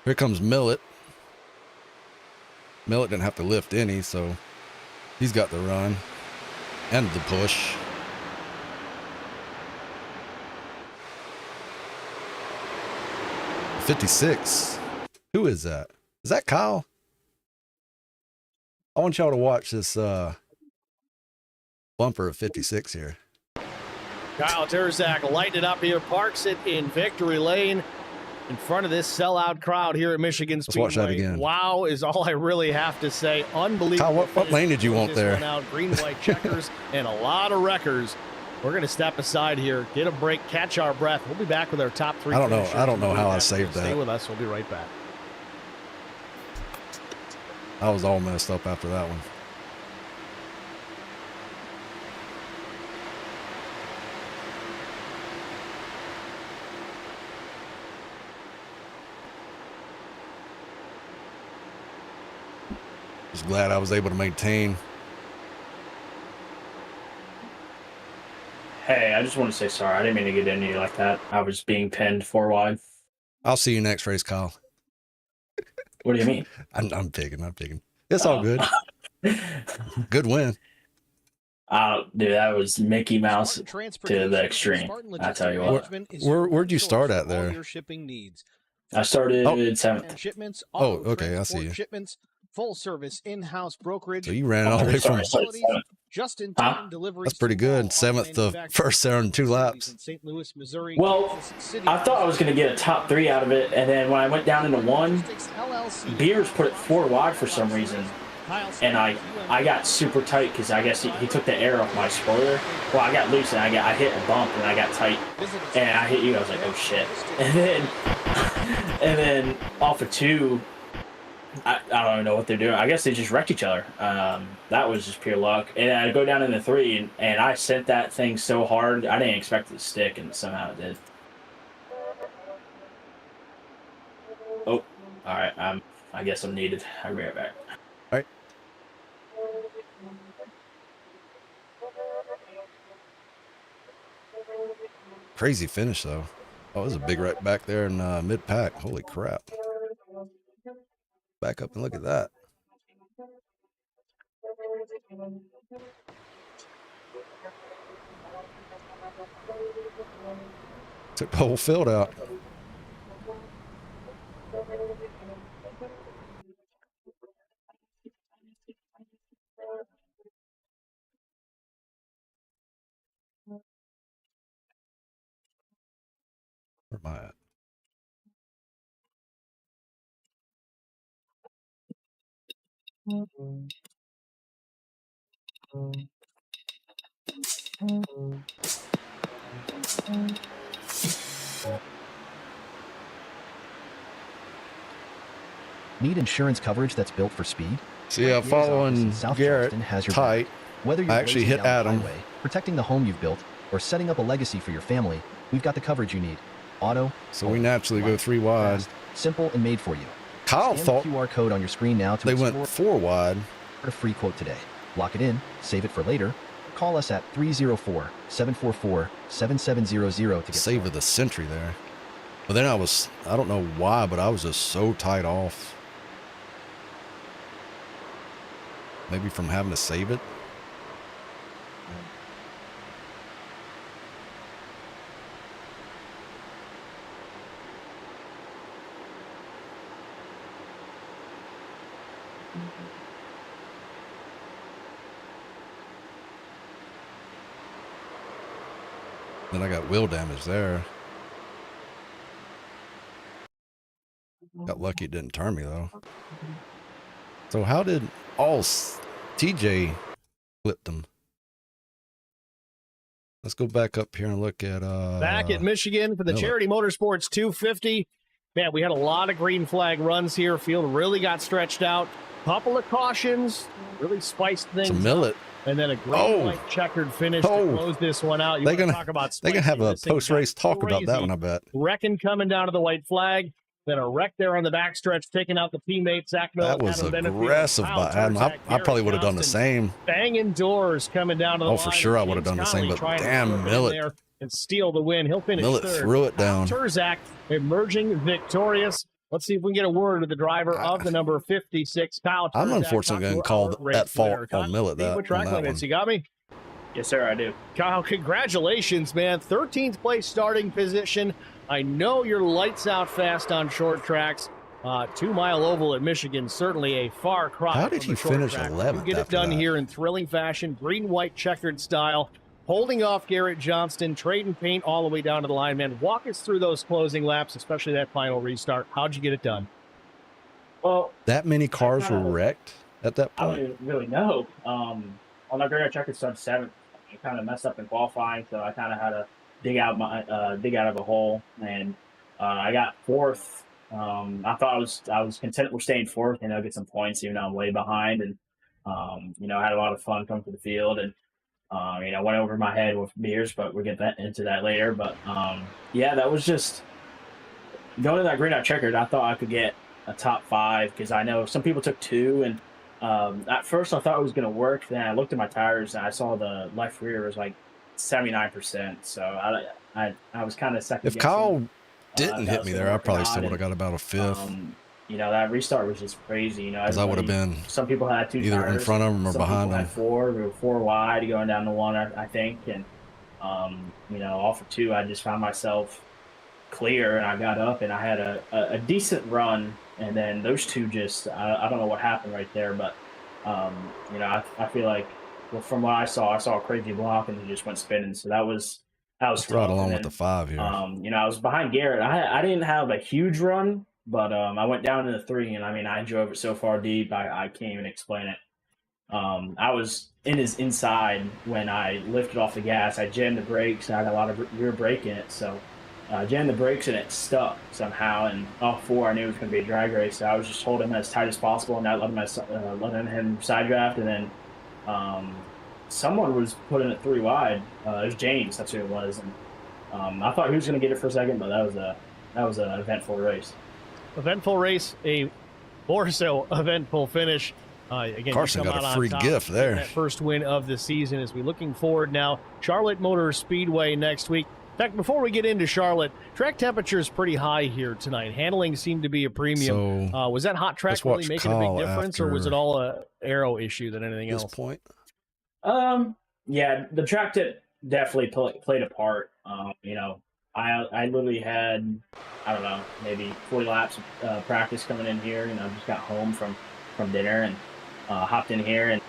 Here comes Millet. Millet didn't have to lift any, so he's got the run and the push. '56. Who is that? Is that Kyle? I want y'all to watch this bumper of '56 here. Kyle Terzak lighted it up here, parks it in victory lane in front of this sellout crowd here at Michigan Speedway. Let's watch that again. Wow is all I really have to say. Unbelievable. Kyle, what lane did you want there? Out, green, white checkers and a lot of wreckers. We're going to step aside here, get a break, catch our breath. We'll be back with our top three. I don't know how I saved that. Stay with us. We'll be right back. I was all messed up after that one. Just glad I was able to maintain. Hey, I just want to say sorry. I didn't mean to get into you like that. I was being pinned 4 wide. I'll see you next race, Kyle. What do you mean? I'm picking. It's all good. Good win. Dude, that was Mickey Mouse to the extreme. I tell you what. Where'd you start at there? I started 7th. Shipments, oh, okay, I see you. Shipments, full service in-house brokerage. So you ran all the way from just in time deliveries. That's pretty good. 7th to first there in 2 laps. In St. Louis, Missouri. Well, I thought I was going to get a top 3 out of it, and then when I went down into 1, Beers put it 4 wide for some reason, and I got super tight because I guess he took the air off my spoiler. Well, I got loose and I hit a bump and I got tight, and I hit you. I was like, oh shit! And then off of 2. I don't even know what they're doing. I guess they just wrecked each other. That was just pure luck. And I go down into 3, and I sent that thing so hard, I didn't expect it to stick, and somehow it did. Oh, all right. I guess I'm needed. I'll be right back. All right. Crazy finish, though. Oh, it was a big wreck back there in mid-pack. Holy crap. Back up and look at that. Took the whole field out. Where am I at? Need insurance coverage that's built for speed? So yeah, following Garrett has your tight. Whether you're I actually hit Adam. Highway, protecting the home you've built, or setting up a legacy for your family, we've got the coverage you need. Auto. So we naturally go 3 wide. Fast, simple and made for you. Kyle Scan thought the QR code on your screen now to they went 4 wide. A free quote today. Lock it in, save it for later. Call us at 304-744-7700 to get save of the century there. But then I don't know why, but I was just so tight off. Maybe from having to save it. Then I got wheel damage there. Got lucky it didn't turn me though. So how did TJ flipped them? Let's go back up here and look at back at Michigan for the Charity Motorsports 250. Man, we had a lot of green flag runs here. Field really got stretched out. Couple of cautions, really spiced things. Some Millet. And then a great white checkered finish to close this one out. They're going to have a post-race talk about that one, I bet. Wrecking coming down to the white flag. Then a wreck there on the backstretch, taking out the teammate, Zach Miller. That was aggressive by Adam. I probably would have done the same. Banging doors coming down to the line. Oh, for sure I would have done the same, but damn, Millet. And steal the win. He'll finish Millet third. threw it down. Terzak emerging victorious Let's see if we can get a word with the driver of the number 56, Kyle. I'm Turzak, unfortunately going to call at fault on Millet that, on track that limits. one. You got me? Yes, sir, I do. Kyle, congratulations, man. 13th place starting position. I know you're lights out fast on short tracks. 2 Mile Oval at Michigan, certainly a far cry. How did from he the short finish track. 11th? You get it done here in thrilling fashion, green, white, checkered style, holding off Garrett Johnston, trading paint all the way down to the line, man. Walk us through those closing laps, especially that final restart. How'd you get it done? Well, that many cars were wrecked at that point? I don't even really know. On that green, I checkered sub 7th. I kind of messed up in qualifying, so I kind of had to dig out of a hole, and I got 4th. I thought I was content with staying 4th, and I'll get some points even though I'm way behind, and I had a lot of fun coming to the field, and went over my head with Beers, but we'll get into that later. But that was just going to that green out checkered. I thought I could get a top 5 because I know some people took 2, and at first I thought it was going to work. Then I looked at my tires and I saw the left rear was like 79%. So I was kind of second. If Kyle didn't hit me there, I probably still would have got about a 5th. That restart was just crazy. Because I would have been some people had 2 either tires, in front of them or behind them. Had 4. We were 4 wide going down to 1, I think. And off of 2, I just found myself clear, and I got up and I had a decent run. And then those 2 just I don't know what happened right there, but I feel like, well, from what I saw a crazy block and he just went spinning. So that was tough. Right along with the 5 here. I was behind Garrett. I didn't have a huge run, but I went down to the 3, and I drove it so far deep I can't even explain it. I was in his inside when I lifted off the gas. I jammed the brakes, and I had a lot of rear brake in it, so I jammed the brakes and it stuck somehow. And off 4, I knew it was going to be a drag race, so I was just holding him as tight as possible and not letting him side draft. And then someone was putting it 3 wide. It was James, that's who it was. And I thought he was going to get it for a second, but that was an eventful race. Eventful race, a more so eventful finish. Again, Carson got a free gift there. That first win of the season as we looking forward now. Charlotte Motor Speedway next week. In fact, before we get into Charlotte, track temperature is pretty high here tonight. Handling seemed to be a premium. So was that hot track really making a big difference, or was it all a aero issue than anything else? Point? Yeah, the track definitely played a part. I literally had, I don't know, maybe 40 laps of practice coming in here. Just got home from dinner and hopped in here and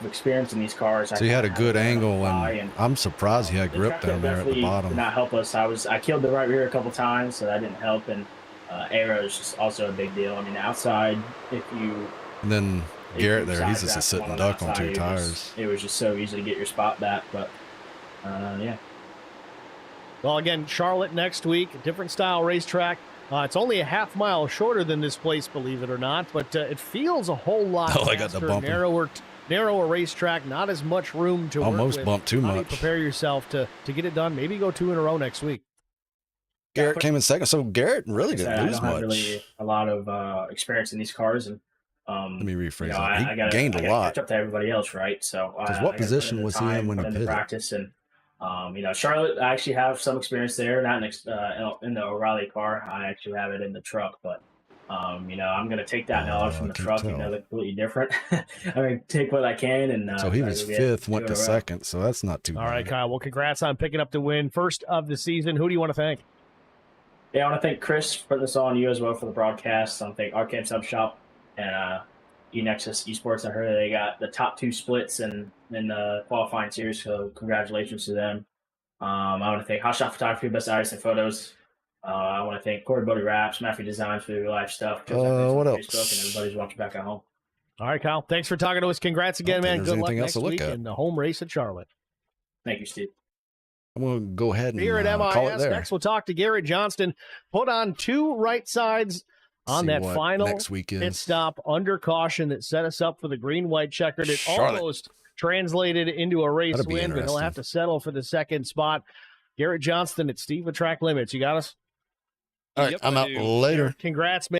experiencing these cars. So you had a good angle, and I'm surprised you had grip down there at the bottom. Did not help us. I killed the right rear a couple times, so that didn't help. And aero is just also a big deal. Outside, and then Garrett there, he's just a sitting duck on 2 tires. It was just so easy to get your spot back, but yeah. Well, again, Charlotte next week, a different style racetrack. It's only a half mile shorter than this place, believe it or not, but it feels a whole lot faster, narrower racetrack, not as much room to almost work with. Bumped too How much. do you prepare yourself to get it done? Maybe go 2 in a row next week. Garrett came in second, so Garrett really didn't lose much. Really a lot of experience in these cars, and let me rephrase that. He gained a lot. Catch up to everybody else, right? So, what position was he in when he pitted? Practice, and Charlotte, I actually have some experience there, not in the O'Reilly car. I actually have it in the truck, but I'm going to take that knowledge from the truck. They're completely different. I'm going to take what I can, and so he was 5th, went to 2nd, so that's not too bad. All right, Kyle. Well, congrats on picking up the win, first of the season. Who do you want to thank? Yeah, I want to thank Chris for putting this on, you as well for the broadcast. I want to thank Arcade Sub Shop and eNexus Esports. I heard they got the top 2 splits in the qualifying series, so congratulations to them. I want to thank Hot Shot Photography, Best Artists and Photos. I want to thank Corey Bodie Raps, Maffey Designs for the live stuff. What else? Facebook, and everybody's watching back at home. All right, Kyle. Thanks for talking to us. Congrats again, man. Good luck next week in the home race at Charlotte. Thank you, Steve. I'm going to go ahead and here at call it MIS. there. Next, we'll talk to Garrett Johnston. Put on 2 right sides on that final pit stop under caution that set us up for the green-white checkered. It almost translated into a race win, but he'll have to settle for the 2nd spot. Garrett Johnston at Steve with Track Limits. You got us? All right, I'm out later. Congrats, man.